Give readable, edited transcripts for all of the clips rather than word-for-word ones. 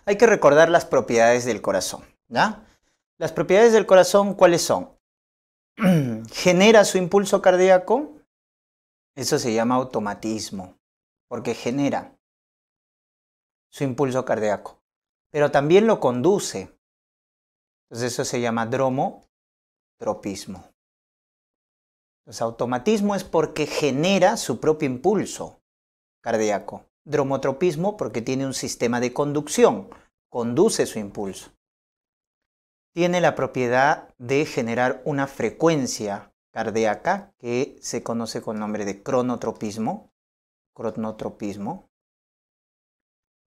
Hay que recordar las propiedades del corazón, ¿ya? Las propiedades del corazón, ¿cuáles son? Genera su impulso cardíaco, eso se llama automatismo, porque genera su impulso cardíaco, pero también lo conduce, entonces eso se llama dromotropismo. Entonces, automatismo es porque genera su propio impulso cardíaco. Dromotropismo porque tiene un sistema de conducción, conduce su impulso. Tiene la propiedad de generar una frecuencia cardíaca que se conoce con el nombre de cronotropismo,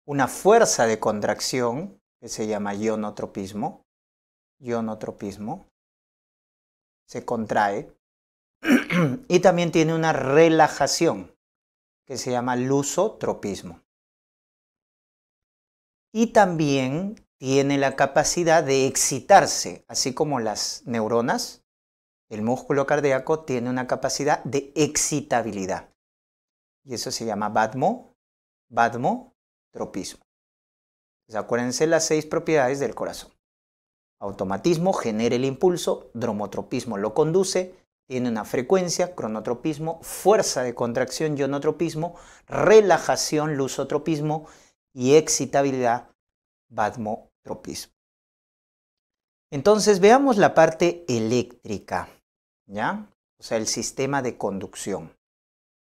una fuerza de contracción que se llama ionotropismo, se contrae, y también tiene una relajación que se llama lusotropismo. Y también tiene la capacidad de excitarse, así como las neuronas, el músculo cardíaco tiene una capacidad de excitabilidad. Y eso se llama badmotropismo. Entonces, acuérdense las 6 propiedades del corazón. Automatismo genera el impulso, dromotropismo lo conduce, tiene una frecuencia, cronotropismo, fuerza de contracción, ionotropismo, relajación, lusotropismo y excitabilidad, badmotropismo. Entonces veamos la parte eléctrica, ¿ya? O sea, el sistema de conducción,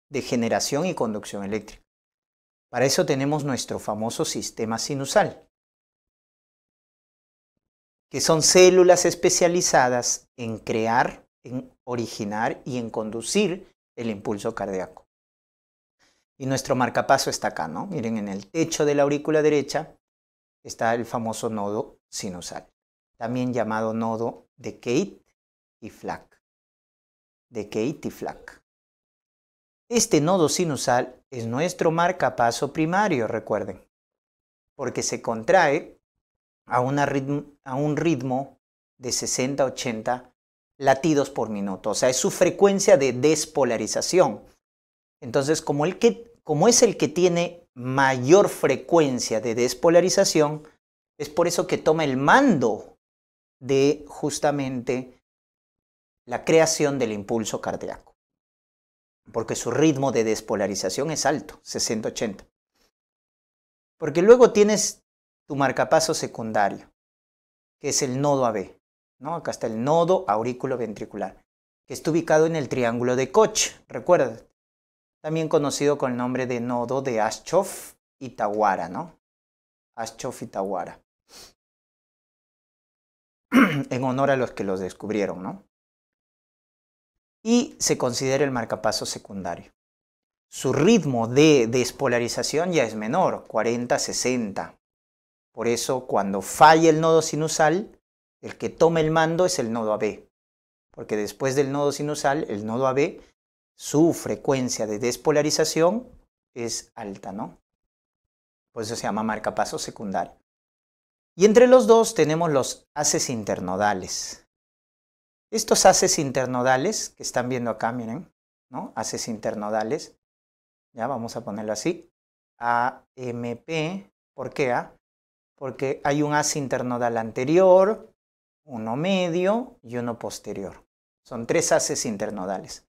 de generación y conducción eléctrica. Para eso tenemos nuestro famoso sistema sinusal, que son células especializadas en crear, en originar y en conducir el impulso cardíaco. Y nuestro marcapaso está acá, ¿no? Miren, en el techo de la aurícula derecha está el famoso nodo sinusal, también llamado nodo de Kate y Flack. Este nodo sinusal es nuestro marcapaso primario, recuerden, porque se contrae a un ritmo de 60 a 80 latidos por minuto. O sea, es su frecuencia de despolarización. Entonces, como es el que tiene mayor frecuencia de despolarización, es por eso que toma el mando de justamente la creación del impulso cardíaco. Porque su ritmo de despolarización es alto, 60-80. Porque luego tienes tu marcapaso secundario, que es el nodo AB, ¿no? Acá está el nodo aurículo-ventricular, que está ubicado en el triángulo de Koch, recuerda, también conocido con el nombre de nodo de Aschoff y Tawara, ¿no? Aschoff y Tawara, en honor a los que los descubrieron, ¿no? Y se considera el marcapaso secundario. Su ritmo de despolarización ya es menor, 40-60. Por eso, cuando falla el nodo sinusal, el que toma el mando es el nodo AB. Porque después del nodo sinusal, el nodo AB, su frecuencia de despolarización es alta, ¿no? Por eso se llama marcapaso secundario. Y entre los dos tenemos los haces internodales. Estos haces internodales que están viendo acá, miren, ¿no? Haces internodales. Ya vamos a ponerlo así. AMP. ¿Por qué A? Porque hay un haz internodal anterior, uno medio y uno posterior. Son 3 haces internodales.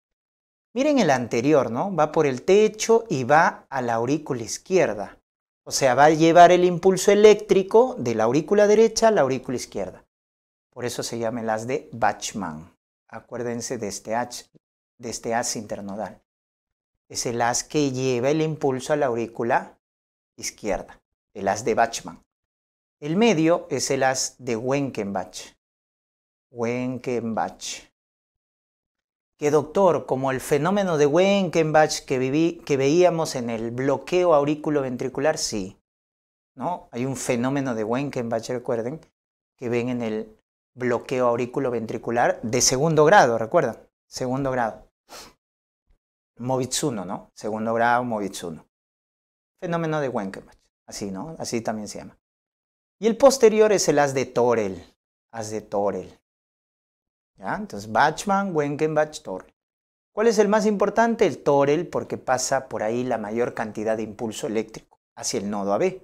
Miren el anterior, ¿no? Va por el techo y va a la aurícula izquierda. O sea, va a llevar el impulso eléctrico de la aurícula derecha a la aurícula izquierda. Por eso se llama el haz de Bachmann. Acuérdense de este haz internodal. Es el haz que lleva el impulso a la aurícula izquierda, el haz de Bachmann. El medio es el haz de Wenckebach. Que doctor, como el fenómeno de Wenckebach que veíamos en el bloqueo aurículo-ventricular, sí. ¿No? Hay un fenómeno de Wenckebach, recuerden, que ven en el bloqueo aurículo-ventricular de segundo grado, ¿recuerdan? Segundo grado. Movitsuno, ¿no? Segundo grado, Movitsuno. Fenómeno de Wenckebach, así, ¿no? Así también se llama. Y el posterior es el haz de Thorel. ¿Ya? Entonces, Bachmann, Wenckebach, Thorel. ¿Cuál es el más importante? El Thorel, porque pasa por ahí la mayor cantidad de impulso eléctrico hacia el nodo AB.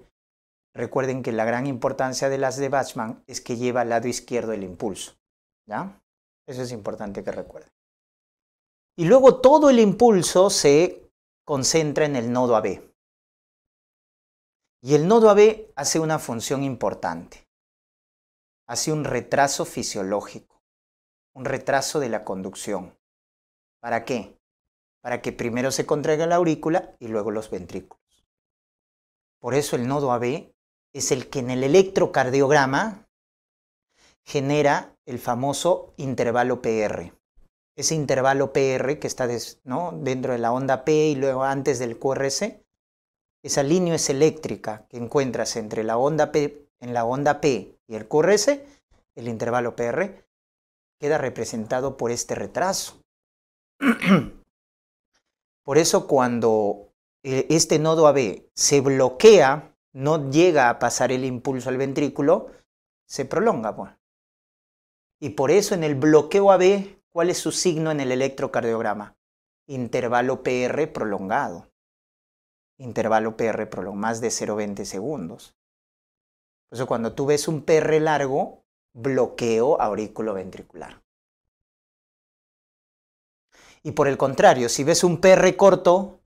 Recuerden que la gran importancia de las de Boltzmann es que lleva al lado izquierdo el impulso, ¿ya? Eso es importante que recuerden. Y luego todo el impulso se concentra en el nodo AB. Y el nodo AB hace una función importante. Hace un retraso fisiológico, un retraso de la conducción. ¿Para qué? Para que primero se contraiga la aurícula y luego los ventrículos. Por eso el nodo AB es el que en el electrocardiograma genera el famoso intervalo PR. Ese intervalo PR que está dentro de la onda P y luego antes del QRS, esa línea es eléctrica que encuentras entre la onda P, en la onda P y el QRS, el intervalo PR, queda representado por este retraso. Por eso cuando este nodo AB se bloquea, no llega a pasar el impulso al ventrículo, se prolonga, pues. Y por eso en el bloqueo AB, ¿cuál es su signo en el electrocardiograma? Intervalo PR prolongado. Intervalo PR prolongado, más de 0,20 segundos. Por eso cuando tú ves un PR largo, bloqueo auriculoventricular. Y por el contrario, si ves un PR corto,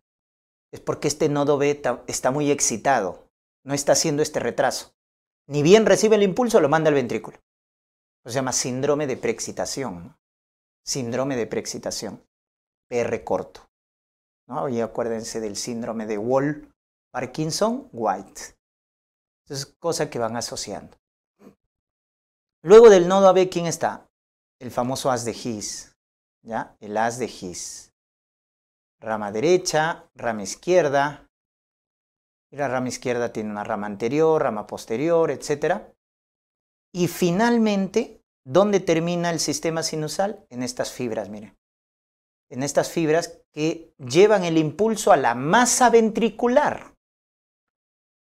es porque este nodo B está muy excitado. No está haciendo este retraso. Ni bien recibe el impulso, lo manda al ventrículo. Se llama síndrome de preexcitación, ¿no? Síndrome de preexcitación. PR corto, ¿no? Y acuérdense del síndrome de Wall-Parkinson-White. Es cosa que van asociando. Luego del nodo AB, ¿quién está? El famoso haz de His, ¿ya? El haz de His. Rama derecha, rama izquierda. Y la rama izquierda tiene una rama anterior, rama posterior, etc. Y finalmente, ¿dónde termina el sistema sinusal? En estas fibras, miren. En estas fibras que llevan el impulso a la masa ventricular.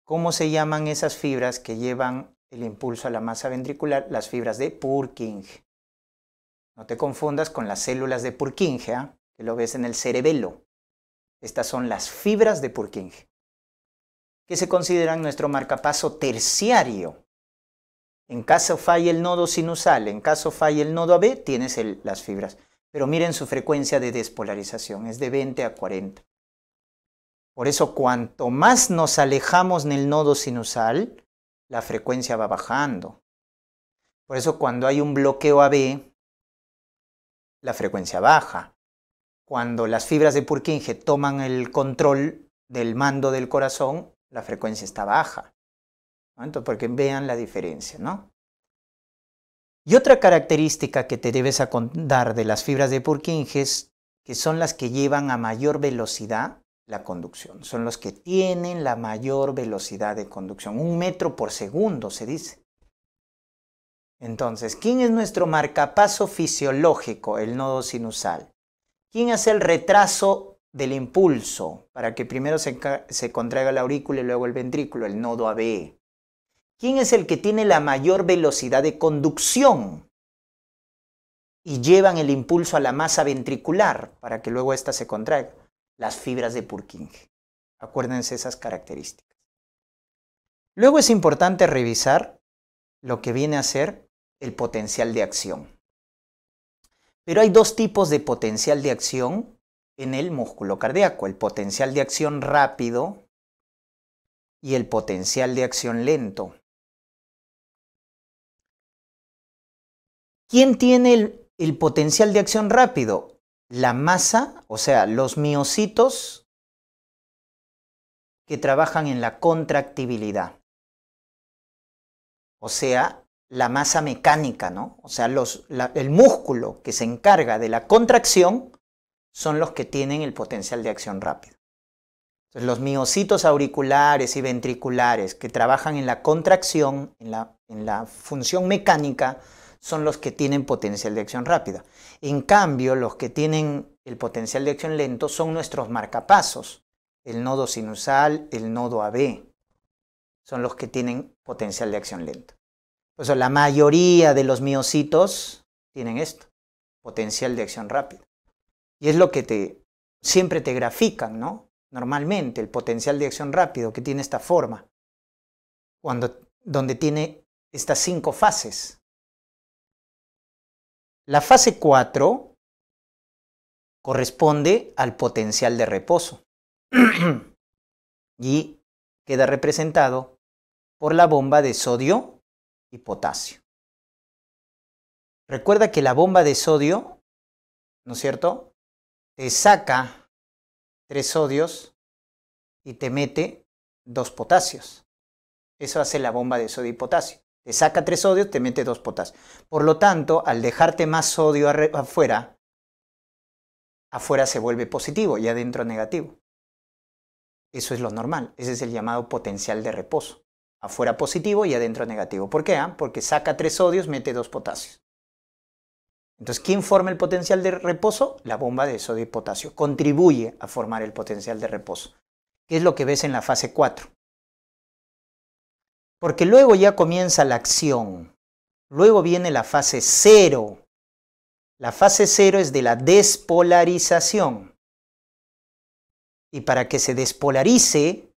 ¿Cómo se llaman esas fibras que llevan el impulso a la masa ventricular? Las fibras de Purkinje. No te confundas con las células de Purkinje, ¿eh? Que lo ves en el cerebelo. Estas son las fibras de Purkinje, que se consideran nuestro marcapaso terciario. En caso falle el nodo sinusal, en caso falle el nodo AB, tienes las fibras. Pero miren su frecuencia de despolarización, es de 20 a 40. Por eso, cuanto más nos alejamos del nodo sinusal, la frecuencia va bajando. Por eso, cuando hay un bloqueo AB, la frecuencia baja. Cuando las fibras de Purkinje toman el control del mando del corazón, la frecuencia está baja, ¿no? Entonces, porque vean la diferencia, ¿no? Y otra característica que te debes acordar de las fibras de Purkinje es que son las que llevan a mayor velocidad la conducción. Son los que tienen la mayor velocidad de conducción. 1 metro por segundo se dice. Entonces, ¿quién es nuestro marcapaso fisiológico? El nodo sinusal. ¿Quién hace el retraso del impulso para que primero se contraiga la aurícula y luego el ventrículo? El nodo AB. ¿Quién es el que tiene la mayor velocidad de conducción y llevan el impulso a la masa ventricular para que luego ésta se contraiga? Las fibras de Purkinje. Acuérdense esas características. Luego es importante revisar lo que viene a ser el potencial de acción. Pero hay dos tipos de potencial de acción en el músculo cardíaco: el potencial de acción rápido y el potencial de acción lento. ¿Quién tiene el potencial de acción rápido? La masa, o sea, los miocitos que trabajan en la contractibilidad. O sea, la masa mecánica, ¿no? O sea, el músculo que se encarga de la contracción son los que tienen el potencial de acción rápido. Entonces, los miocitos auriculares y ventriculares que trabajan en la contracción, en la función mecánica, son los que tienen potencial de acción rápida. En cambio, los que tienen el potencial de acción lento son nuestros marcapasos. El nodo sinusal, el nodo AB, son los que tienen potencial de acción lento. Por eso la mayoría de los miocitos tienen esto, potencial de acción rápida. Y es lo que siempre te grafican, ¿no? Normalmente el potencial de acción rápido que tiene esta forma. donde tiene estas 5 fases. La fase 4 corresponde al potencial de reposo y queda representado por la bomba de sodio y potasio. Recuerda que la bomba de sodio, ¿no es cierto?, te saca 3 sodios y te mete 2 potasios. Eso hace la bomba de sodio y potasio. Te saca 3 sodios, te mete 2 potasios. Por lo tanto, al dejarte más sodio afuera se vuelve positivo y adentro negativo. Eso es lo normal. Ese es el llamado potencial de reposo. Afuera positivo y adentro negativo. ¿Por qué? Porque saca 3 sodios, mete 2 potasios. Entonces, ¿quién forma el potencial de reposo? La bomba de sodio y potasio. Contribuye a formar el potencial de reposo. ¿Qué es lo que ves en la fase 4? Porque luego ya comienza la acción. Luego viene la fase 0. La fase 0 es de la despolarización. Y para que se despolarice,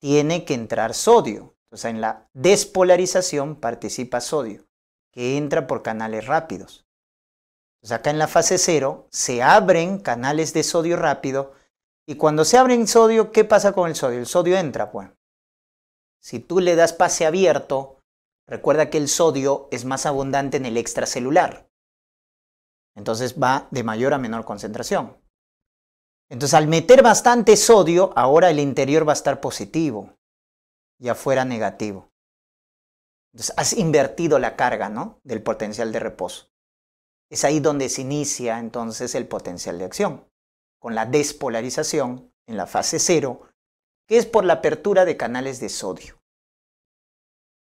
tiene que entrar sodio. Entonces, en la despolarización participa sodio, que entra por canales rápidos. Entonces, acá en la fase 0 se abren canales de sodio rápido y cuando se abren sodio, ¿qué pasa con el sodio? El sodio entra, pues. Si tú le das pase abierto, recuerda que el sodio es más abundante en el extracelular. Entonces va de mayor a menor concentración. Entonces, al meter bastante sodio, ahora el interior va a estar positivo y afuera negativo. Entonces, has invertido la carga, ¿no?, del potencial de reposo. Es ahí donde se inicia entonces el potencial de acción, con la despolarización en la fase 0, que es por la apertura de canales de sodio.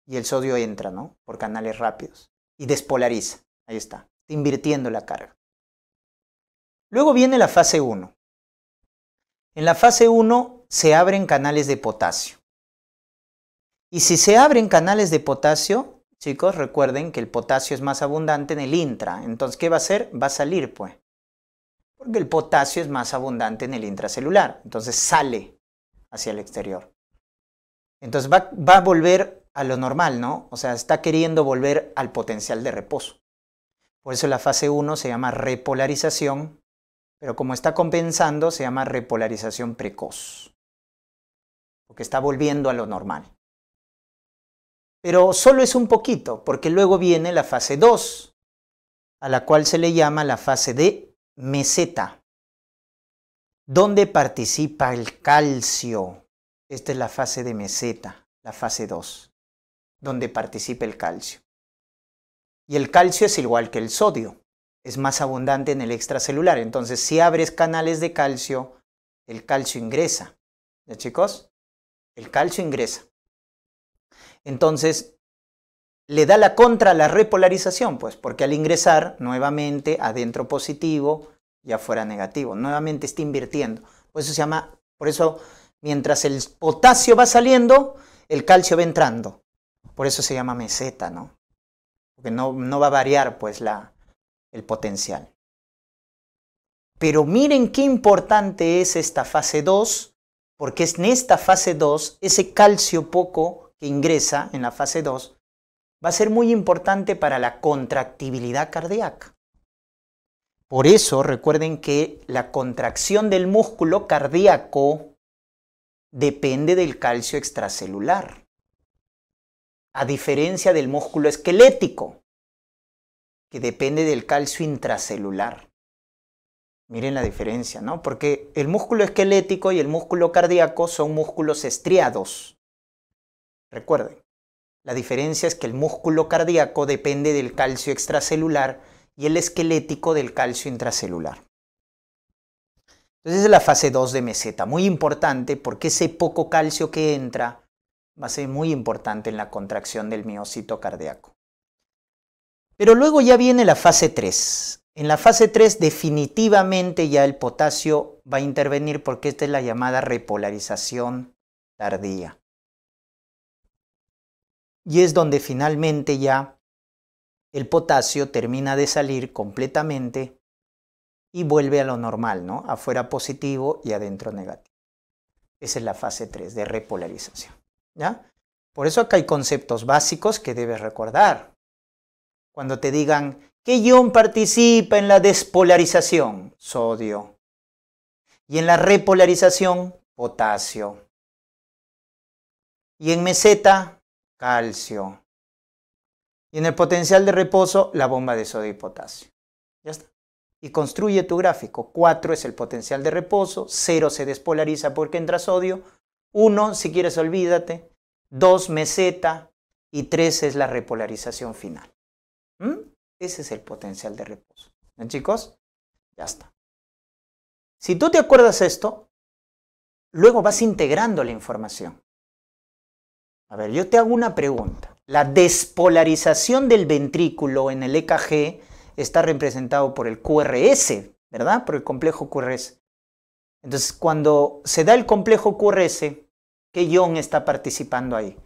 Y el sodio entra, ¿no?, por canales rápidos y despolariza. Ahí está, invirtiendo la carga. Luego viene la fase 1. En la fase 1 se abren canales de potasio. Y si se abren canales de potasio, chicos, recuerden que el potasio es más abundante en el intra. Entonces, ¿qué va a hacer? Va a salir, pues. Porque el potasio es más abundante en el intracelular. Entonces, sale hacia el exterior. Entonces, va a volver a lo normal, ¿no? O sea, está queriendo volver al potencial de reposo. Por eso la fase 1 se llama repolarización, pero como está compensando, se llama repolarización precoz. Porque está volviendo a lo normal. Pero solo es un poquito, porque luego viene la fase 2, a la cual se le llama la fase de meseta, donde participa el calcio. Esta es la fase de meseta, la fase 2, donde participa el calcio. Y el calcio es igual que el sodio, es más abundante en el extracelular. Entonces, si abres canales de calcio, el calcio ingresa. ¿Ya, chicos? El calcio ingresa. Entonces, le da la contra a la repolarización, pues, porque al ingresar, nuevamente, adentro positivo y afuera negativo. Nuevamente está invirtiendo. Por eso se llama, mientras el potasio va saliendo, el calcio va entrando. Por eso se llama meseta, ¿no? Porque no va a variar, pues, el potencial. Pero miren qué importante es esta fase 2, porque es en esta fase 2, ese calcio poco que ingresa en la fase 2, va a ser muy importante para la contractibilidad cardíaca. Por eso recuerden que la contracción del músculo cardíaco depende del calcio extracelular, a diferencia del músculo esquelético, que depende del calcio intracelular. Miren la diferencia, ¿no? Porque el músculo esquelético y el músculo cardíaco son músculos estriados. Recuerden, la diferencia es que el músculo cardíaco depende del calcio extracelular y el esquelético del calcio intracelular. Entonces es la fase 2 de meseta, muy importante porque ese poco calcio que entra va a ser muy importante en la contracción del miocito cardíaco. Pero luego ya viene la fase 3. En la fase 3 definitivamente ya el potasio va a intervenir porque esta es la llamada repolarización tardía. Y es donde finalmente ya el potasio termina de salir completamente y vuelve a lo normal, ¿no? Afuera positivo y adentro negativo. Esa es la fase 3 de repolarización, ¿ya? Por eso acá hay conceptos básicos que debes recordar. Cuando te digan, ¿qué ion participa en la despolarización? Sodio. Y en la repolarización, potasio. Y en meseta, calcio. Y en el potencial de reposo, la bomba de sodio y potasio. Ya está. Y construye tu gráfico. 4 es el potencial de reposo, 0 se despolariza porque entra sodio, 1, si quieres olvídate, 2 meseta y 3 es la repolarización final. Ese es el potencial de reposo. ¿Ven, chicos? Ya está. Si tú te acuerdas esto, luego vas integrando la información. A ver, yo te hago una pregunta. La despolarización del ventrículo en el EKG está representado por el QRS, ¿verdad? Por el complejo QRS. Entonces, cuando se da el complejo QRS, ¿qué ion está participando ahí?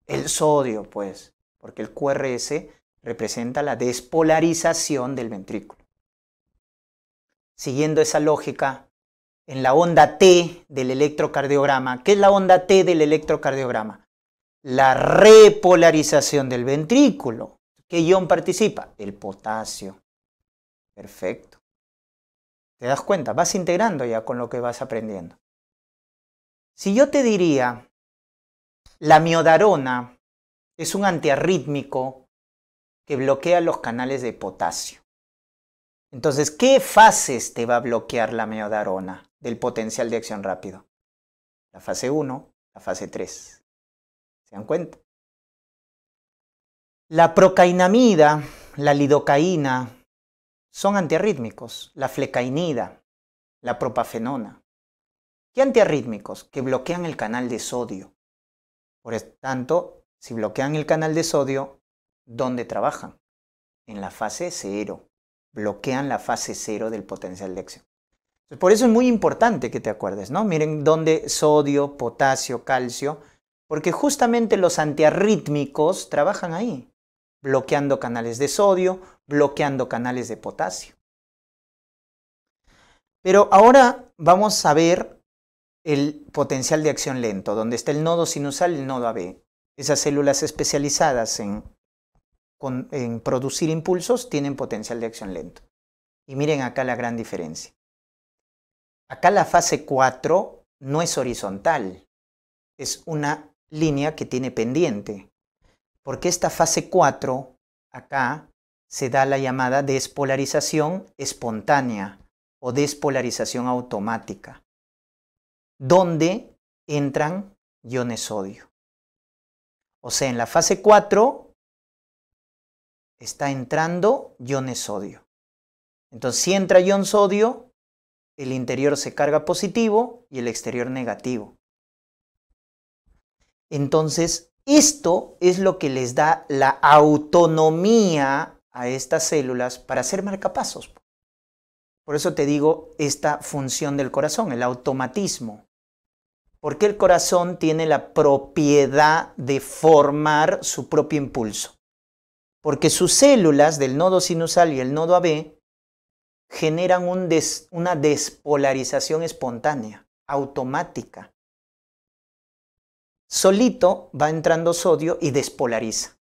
El sodio, pues, porque el QRS representa la despolarización del ventrículo. Siguiendo esa lógica, en la onda T del electrocardiograma, ¿qué es la onda T del electrocardiograma? La repolarización del ventrículo. ¿Qué ion participa? El potasio. Perfecto. ¿Te das cuenta? Vas integrando ya con lo que vas aprendiendo. Si yo te diría, la miodarona es un antiarrítmico que bloquea los canales de potasio. Entonces, ¿qué fases te va a bloquear la miodarona del potencial de acción rápido? La fase 1, la fase 3. ¿Se dan cuenta? La procainamida, la lidocaína, son antiarrítmicos. La flecainida, la propafenona. ¿Qué antiarrítmicos? Que bloquean el canal de sodio. Por tanto, si bloquean el canal de sodio, ¿dónde trabajan? En la fase 0. Bloquean la fase 0 del potencial de acción. Por eso es muy importante que te acuerdes, ¿no? Miren dónde sodio, potasio, calcio, porque justamente los antiarrítmicos trabajan ahí, bloqueando canales de sodio, bloqueando canales de potasio. Pero ahora vamos a ver el potencial de acción lento, donde está el nodo sinusal y el nodo AB. Esas células especializadas en producir impulsos tienen potencial de acción lento. Y miren acá la gran diferencia. Acá la fase 4 no es horizontal, es una línea que tiene pendiente. Porque esta fase 4, acá, se da la llamada despolarización espontánea o despolarización automática, donde entran iones sodio. O sea, en la fase 4 está entrando iones sodio. Entonces, si entra ion sodio, el interior se carga positivo y el exterior negativo. Entonces, esto es lo que les da la autonomía a estas células para hacer marcapasos. Por eso te digo esta función del corazón, el automatismo. Porque el corazón tiene la propiedad de formar su propio impulso. Porque sus células del nodo sinusal y el nodo AB generan una despolarización espontánea, automática. Solito va entrando sodio y despolariza.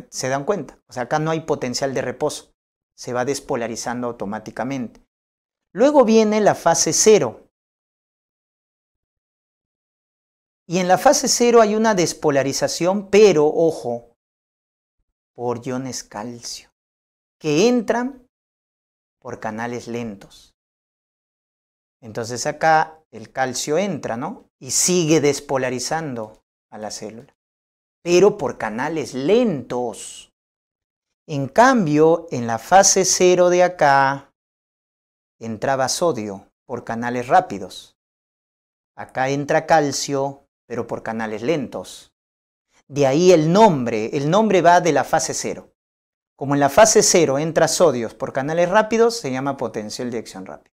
¿Se dan cuenta? O sea, acá no hay potencial de reposo. Se va despolarizando automáticamente. Luego viene la fase 0. Y en la fase 0 hay una despolarización, pero, ojo, por iones calcio, que entran por canales lentos. Entonces acá el calcio entra, ¿no? Y sigue despolarizando a la célula, pero por canales lentos. En cambio, en la fase 0 de acá, entraba sodio por canales rápidos. Acá entra calcio, pero por canales lentos. De ahí el nombre va de la fase 0. Como en la fase 0 entra sodio por canales rápidos, se llama potencial de acción rápida.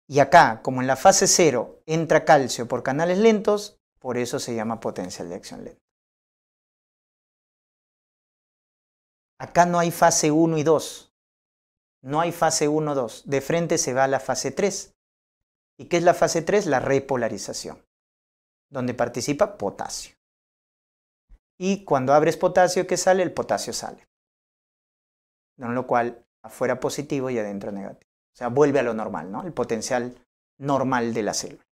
Y acá, como en la fase 0 entra calcio por canales lentos, por eso se llama potencial de acción lenta. Acá no hay fase 1 y 2. No hay fase 1 2. De frente se va a la fase 3. ¿Y qué es la fase 3? La repolarización. donde participa potasio. Y cuando abres potasio, ¿qué sale? El potasio sale. Con lo cual, afuera positivo y adentro negativo. O sea, vuelve a lo normal, ¿no? El potencial normal de la célula.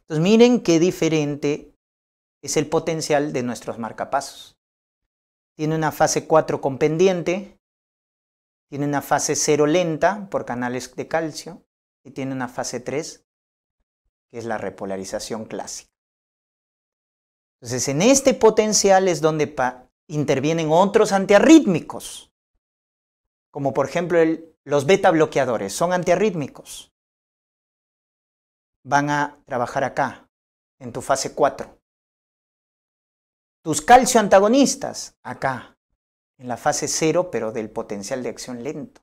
Entonces, miren qué diferente es el potencial de nuestros marcapasos. Tiene una fase 4 con pendiente, tiene una fase 0 lenta por canales de calcio y tiene una fase 3 que es la repolarización clásica. Entonces, en este potencial es donde intervienen otros antiarrítmicos, como por ejemplo los beta bloqueadores, son antiarrítmicos. Van a trabajar acá, en tu fase 4. Tus calcio antagonistas, acá, en la fase 0, pero del potencial de acción lento.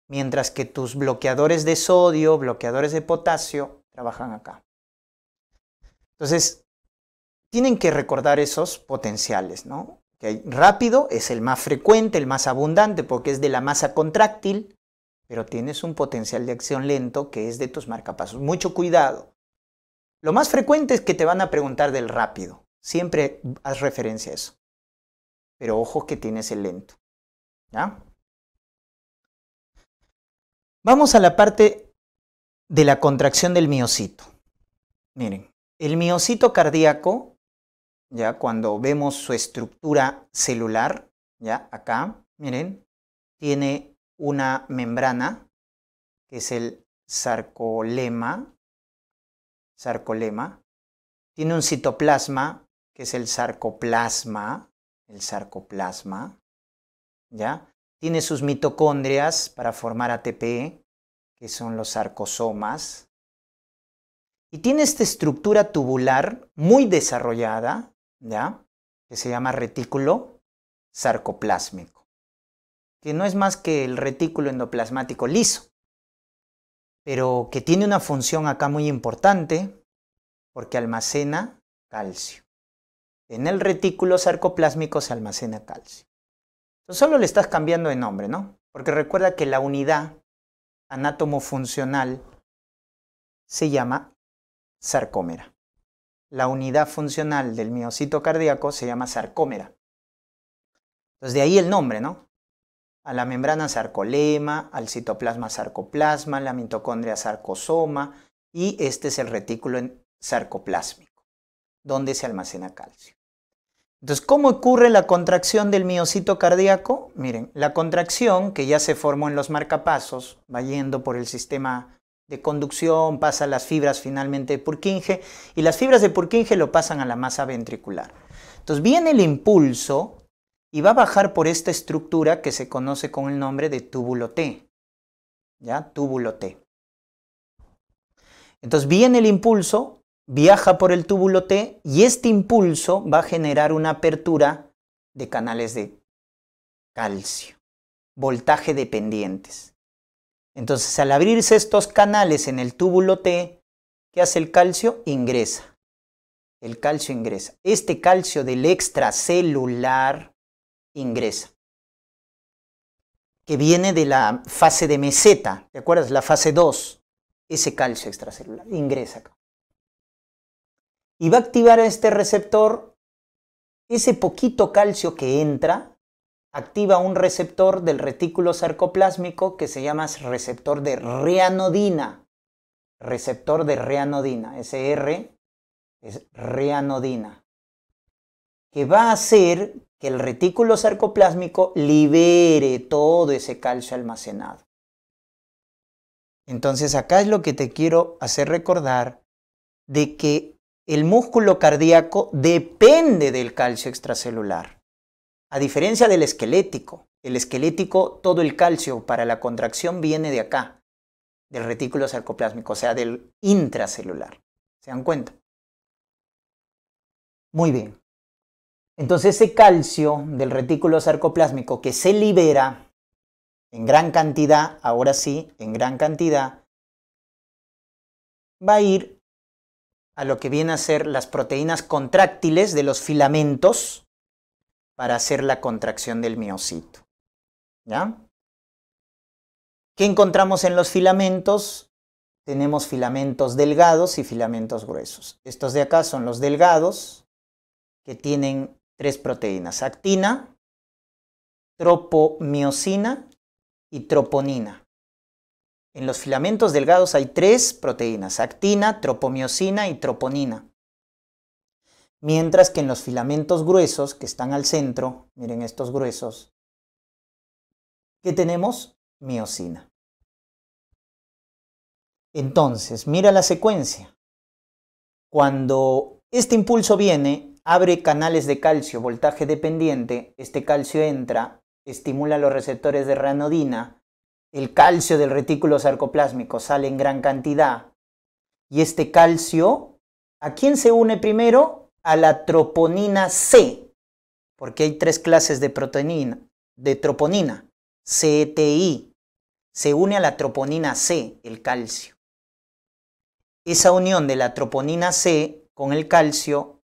Mientras que tus bloqueadores de sodio, bloqueadores de potasio, trabajan acá. Entonces, tienen que recordar esos potenciales, ¿no? Que rápido es el más frecuente, el más abundante, porque es de la masa contráctil, pero tienes un potencial de acción lento que es de tus marcapasos. Mucho cuidado. Lo más frecuente es que te van a preguntar del rápido. Siempre haz referencia a eso. Pero ojo que tienes el lento. ¿Ya? Vamos a la parte de la contracción del miocito. Miren, el miocito cardíaco, ya cuando vemos su estructura celular, ya acá, miren, tiene una membrana que es el sarcolema. Tiene un citoplasma que es el sarcoplasma, ¿ya? Tiene sus mitocondrias para formar ATP, que son los sarcosomas. Y tiene esta estructura tubular muy desarrollada, ¿ya? Que se llama retículo sarcoplásmico, que no es más que el retículo endoplasmático liso, pero que tiene una función acá muy importante porque almacena calcio. En el retículo sarcoplásmico se almacena calcio. Entonces solo le estás cambiando de nombre, ¿no? Porque recuerda que la unidad anátomo-funcional se llama sarcómera. La unidad funcional del miocito cardíaco se llama sarcómera. Entonces de ahí el nombre, ¿no? A la membrana sarcolema, al citoplasma sarcoplasma, la mitocondria sarcosoma y este es el retículo sarcoplásmico, donde se almacena calcio. Entonces, ¿cómo ocurre la contracción del miocito cardíaco? Miren, la contracción que ya se formó en los marcapasos, va yendo por el sistema de conducción, pasa a las fibras finalmente de Purkinje y las fibras de Purkinje lo pasan a la masa ventricular. Entonces viene el impulso y va a bajar por esta estructura que se conoce con el nombre de túbulo T. ¿Ya? Túbulo T. Entonces viene el impulso, viaja por el túbulo T y este impulso va a generar una apertura de canales de calcio, voltaje dependientes. Entonces al abrirse estos canales en el túbulo T, ¿qué hace el calcio? Ingresa. El calcio ingresa. Este calcio del extracelular ingresa, que viene de la fase de meseta, ¿te acuerdas? La fase 2, ese calcio extracelular ingresa acá. Y va a activar a este receptor, ese poquito calcio que entra, activa un receptor del retículo sarcoplásmico que se llama receptor de reanodina. Receptor de reanodina, ese R es reanodina, que va a hacer que el retículo sarcoplásmico libere todo ese calcio almacenado. Entonces acá es lo que te quiero hacer recordar de que el músculo cardíaco depende del calcio extracelular. A diferencia del esquelético. El esquelético, todo el calcio para la contracción viene de acá, del retículo sarcoplásmico, o sea, del intracelular. ¿Se dan cuenta? Muy bien. Entonces ese calcio del retículo sarcoplásmico que se libera en gran cantidad, ahora sí, en gran cantidad, va a ir a lo que viene a ser las proteínas contráctiles de los filamentos para hacer la contracción del miocito. ¿Ya? ¿Qué encontramos en los filamentos? tenemos filamentos delgados y filamentos gruesos. Estos de acá son los delgados, que tienen 3 proteínas: actina, tropomiosina y troponina. En los filamentos delgados hay 3 proteínas: actina, tropomiosina y troponina. Mientras que en los filamentos gruesos, que están al centro, miren estos gruesos, ¿qué tenemos? Miosina. Entonces, mira la secuencia. Cuando este impulso viene, abre canales de calcio, voltaje dependiente, este calcio entra, estimula los receptores de ranodina, el calcio del retículo sarcoplásmico sale en gran cantidad, y este calcio, ¿a quién se une primero? A la troponina C, porque hay 3 clases de troponina, CTI. Se une a la troponina C, el calcio. Esa unión de la troponina C con el calcio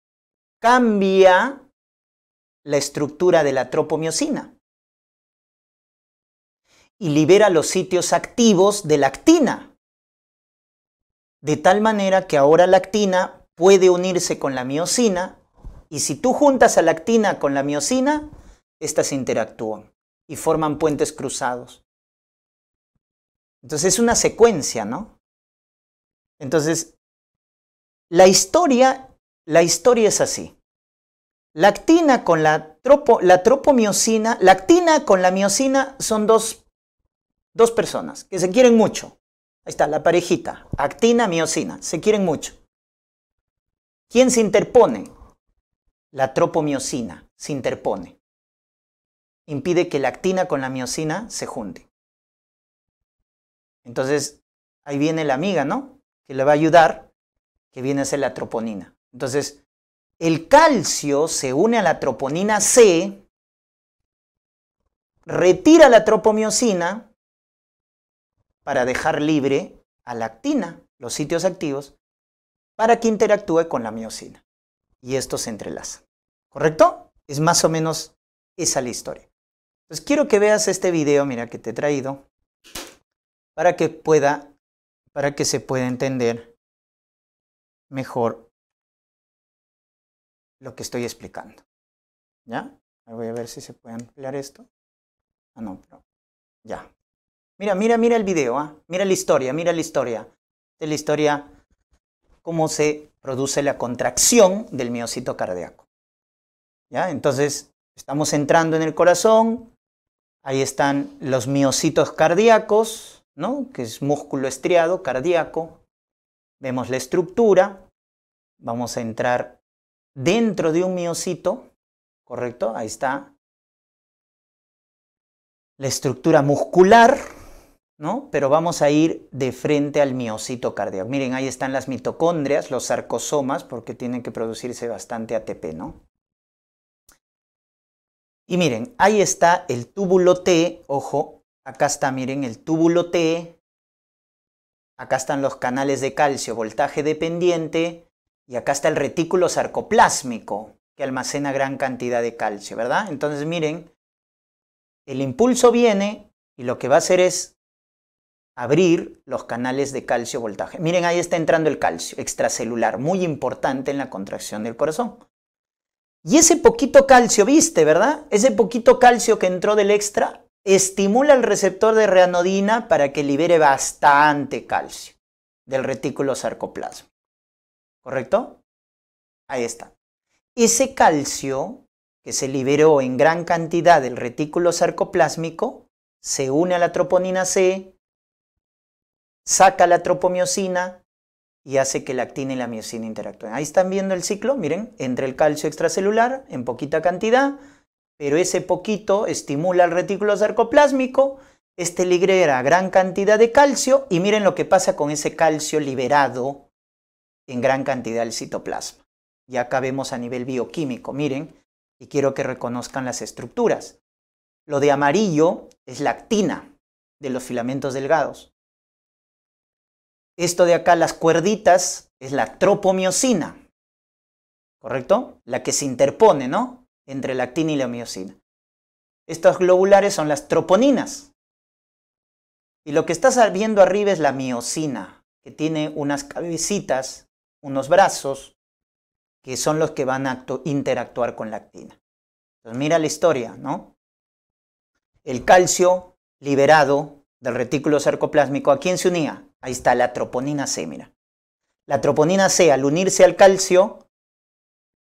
cambia la estructura de la tropomiosina y libera los sitios activos de la actina, de tal manera que ahora la actina puede unirse con la miosina, y si tú juntas a la actina con la miosina, estas interactúan y forman puentes cruzados. Entonces es una secuencia, ¿no? Entonces, la historia es así. La actina con la tropomiosina, la actina con la miosina son dos personas que se quieren mucho. Ahí está, la parejita, actina, miosina, se quieren mucho. ¿Quién se interpone? La tropomiosina se interpone. Impide que la actina con la miosina se junten. Entonces, ahí viene la amiga, ¿no? Que le va a ayudar, que viene a ser la troponina. Entonces, el calcio se une a la troponina C, retira la tropomiosina para dejar libre a la actina, los sitios activos, para que interactúe con la miosina. Y esto se entrelaza. ¿Correcto? Es más o menos esa la historia. Entonces quiero que veas este video, mira, que te he traído, para que se pueda entender mejor lo que estoy explicando. ¿Ya? Voy a ver si se puede ampliar esto. Ah, no, pero ya. Mira el video, ¿ah? Mira la historia. De la historia, cómo se produce la contracción del miocito cardíaco. ¿Ya? Entonces, estamos entrando en el corazón. Ahí están los miocitos cardíacos, ¿no? Que es músculo estriado cardíaco. Vemos la estructura. Vamos a entrar dentro de un miocito, ¿correcto? Ahí está la estructura muscular, ¿no? Pero vamos a ir de frente al miocito cardíaco. Miren, ahí están las mitocondrias, los sarcosomas, porque tienen que producirse bastante ATP, ¿no? Y miren, ahí está el túbulo T, ojo, acá está, miren, el túbulo T, acá están los canales de calcio, voltaje dependiente, y acá está el retículo sarcoplásmico, que almacena gran cantidad de calcio, ¿verdad? Entonces, miren, el impulso viene y lo que va a hacer es abrir los canales de calcio voltaje. Miren, ahí está entrando el calcio extracelular, muy importante en la contracción del corazón. Y ese poquito calcio, ¿viste, verdad? Ese poquito calcio que entró del extra estimula el receptor de ranodina para que libere bastante calcio del retículo sarcoplasma. ¿Correcto? Ahí está. Ese calcio que se liberó en gran cantidad del retículo sarcoplásmico se une a la troponina C, saca la tropomiosina y hace que la actina y la miosina interactúen. Ahí están viendo el ciclo, miren, entra el calcio extracelular en poquita cantidad, pero ese poquito estimula el retículo sarcoplásmico, este libera gran cantidad de calcio y miren lo que pasa con ese calcio liberado en gran cantidad del citoplasma. Y acá vemos a nivel bioquímico, miren, y quiero que reconozcan las estructuras. Lo de amarillo es la actina de los filamentos delgados. Esto de acá, las cuerditas, es la tropomiosina, ¿correcto? La que se interpone, ¿no? Entre la actina y la miosina. Estos globulares son las troponinas. Y lo que estás viendo arriba es la miosina, que tiene unas cabecitas, unos brazos, que son los que van a interactuar con la actina. Entonces mira la historia, ¿no? El calcio liberado del retículo sarcoplásmico, ¿a quién se unía? Ahí está la troponina C, mira. La troponina C, al unirse al calcio,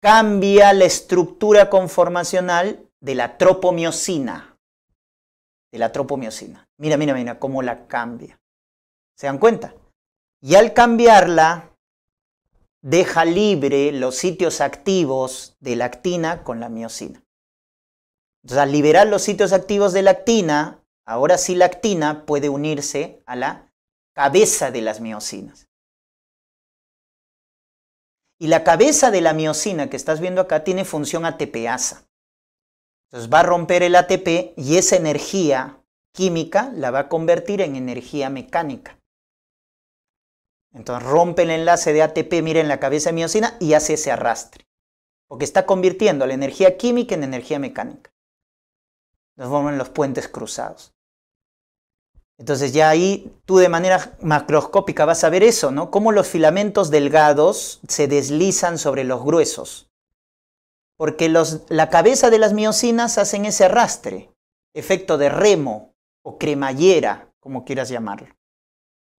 cambia la estructura conformacional de la tropomiosina. Mira, mira, mira cómo la cambia. ¿Se dan cuenta? Y al cambiarla, deja libre los sitios activos de la actina con la miosina. Entonces, al liberar los sitios activos de la actina, ahora sí la actina puede unirse a la cabeza de las miosinas. Y la cabeza de la miosina que estás viendo acá tiene función ATPasa. Entonces va a romper el ATP y esa energía química la va a convertir en energía mecánica. Entonces rompe el enlace de ATP, miren, la cabeza de miosina y hace ese arrastre. Porque está convirtiendo la energía química en energía mecánica. Nos forman los puentes cruzados. Entonces ya ahí tú de manera macroscópica vas a ver eso, ¿no? Cómo los filamentos delgados se deslizan sobre los gruesos. Porque la cabeza de las miosinas hacen ese arrastre, efecto de remo o cremallera, como quieras llamarlo.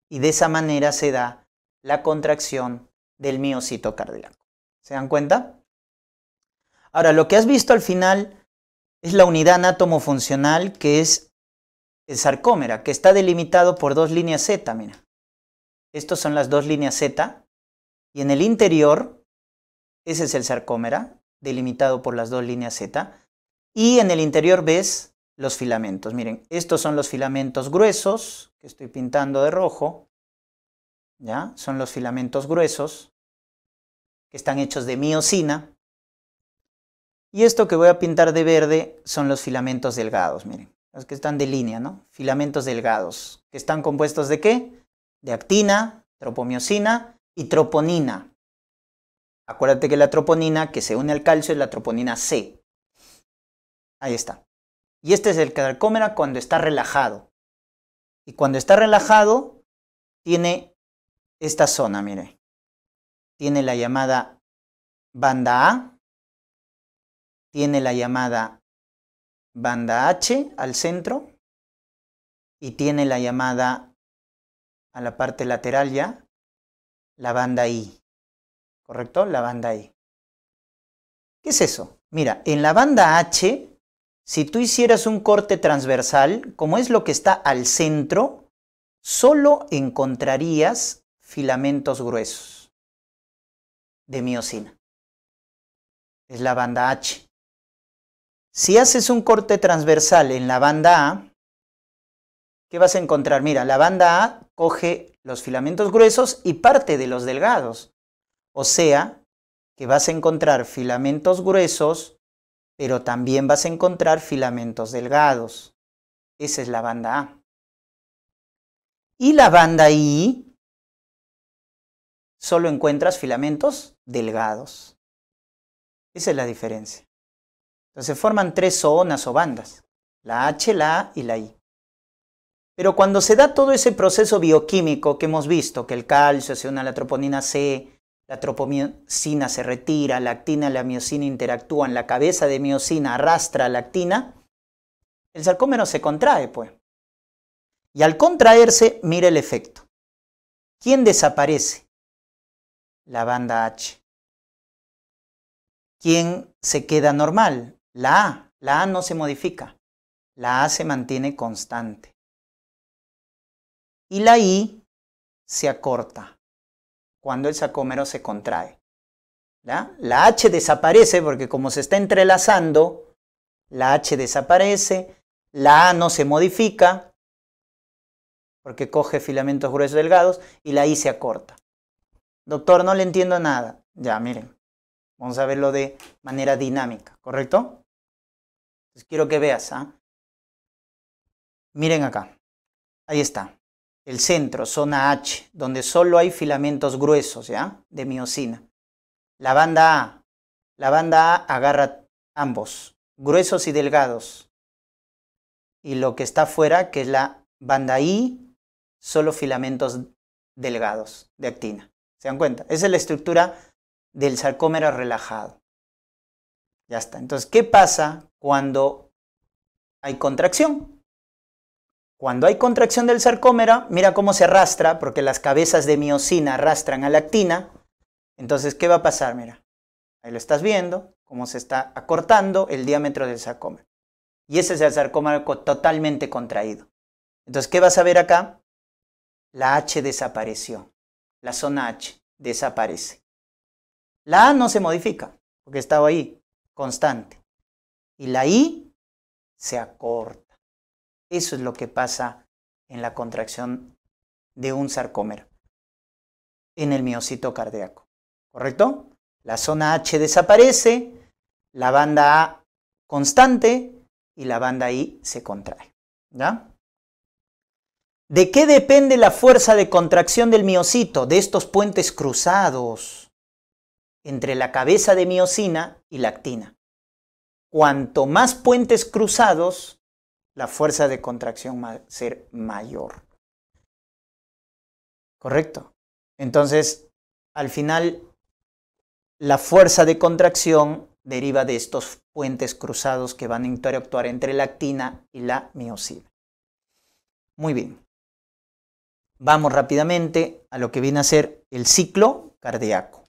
Y de esa manera se da la contracción del miocito cardíaco. ¿Se dan cuenta? Ahora, lo que has visto al final es la unidad átomo-funcional, que es el sarcómera, que está delimitado por dos líneas Z, mira. Estas son las dos líneas Z, y en el interior, ese es el sarcómera, delimitado por las dos líneas Z, y en el interior ves los filamentos. Miren, estos son los filamentos gruesos, que estoy pintando de rojo, ¿ya? Son los filamentos gruesos, que están hechos de miosina, y esto que voy a pintar de verde son los filamentos delgados, miren. Los que están de línea, ¿no? Filamentos delgados, que están compuestos ¿de qué? De actina, tropomiosina y troponina. Acuérdate que la troponina que se une al calcio es la troponina C. Ahí está. Y este es el sarcómera cuando está relajado. Y cuando está relajado, tiene esta zona, mire. Tiene la llamada banda A, tiene la llamada banda H al centro y tiene la llamada a la parte lateral ya, la banda I. ¿Correcto? La banda I. ¿Qué es eso? Mira, en la banda H, si tú hicieras un corte transversal, como es lo que está al centro, solo encontrarías filamentos gruesos de miosina. Es la banda H. Si haces un corte transversal en la banda A, ¿qué vas a encontrar? Mira, la banda A coge los filamentos gruesos y parte de los delgados. O sea, que vas a encontrar filamentos gruesos, pero también vas a encontrar filamentos delgados. Esa es la banda A. Y la banda I, solo encuentras filamentos delgados. Esa es la diferencia. Entonces se forman tres zonas o bandas, la H, la A y la I. Pero cuando se da todo ese proceso bioquímico que hemos visto, que el calcio se une a la troponina C, la tropomiosina se retira, la actina y la miosina interactúan, la cabeza de miosina arrastra a la actina, el sarcómero se contrae, pues. Y al contraerse, mira el efecto. ¿Quién desaparece? La banda H. ¿Quién se queda normal? La A. La A no se modifica. La A se mantiene constante. Y la I se acorta cuando el sarcómero se contrae. ¿Ya? La H desaparece porque como se está entrelazando, la H desaparece, la A no se modifica porque coge filamentos gruesos delgados y la I se acorta. Doctor, no le entiendo nada. Ya, miren, vamos a verlo de manera dinámica, ¿correcto? Entonces quiero que veas, ¿ah? Miren acá, ahí está. El centro, zona H, donde solo hay filamentos gruesos, ¿ya? De miosina. La banda A agarra ambos, gruesos y delgados. Y lo que está afuera, que es la banda I, solo filamentos delgados de actina. ¿Se dan cuenta? Esa es la estructura del sarcómero relajado. Ya está. Entonces, ¿qué pasa cuando hay contracción? Cuando hay contracción del sarcómero, mira cómo se arrastra, porque las cabezas de miosina arrastran a la actina. Entonces, ¿qué va a pasar? Mira, ahí lo estás viendo, cómo se está acortando el diámetro del sarcómero. Y ese es el sarcómero totalmente contraído. Entonces, ¿qué vas a ver acá? La H desapareció. La zona H desaparece. La A no se modifica, porque estaba ahí, constante. Y la I se acorta. Eso es lo que pasa en la contracción de un sarcómero en el miocito cardíaco. ¿Correcto? La zona H desaparece, la banda A constante y la banda I se contrae. ¿Ya? ¿De qué depende la fuerza de contracción del miocito? De estos puentes cruzados entre la cabeza de miosina y la actina. Cuanto más puentes cruzados, la fuerza de contracción va a ser mayor. ¿Correcto? Entonces, al final, la fuerza de contracción deriva de estos puentes cruzados que van a interactuar entre la actina y la miosina. Muy bien. Vamos rápidamente a lo que viene a ser el ciclo cardíaco.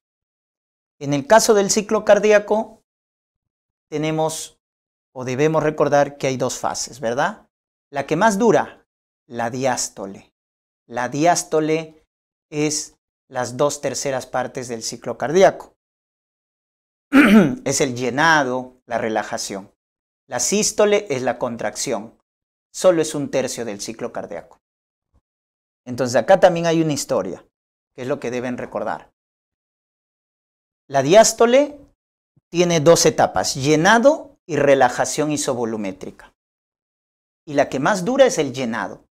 En el caso del ciclo cardíaco, tenemos o debemos recordar que hay dos fases, ¿verdad? La que más dura, la diástole. La diástole es las 2/3 partes del ciclo cardíaco. Es el llenado, la relajación. La sístole es la contracción. Solo es 1/3 del ciclo cardíaco. Entonces acá también hay una historia, que es lo que deben recordar. La diástole tiene 2 etapas, llenado y relajación isovolumétrica. Y la que más dura es el llenado,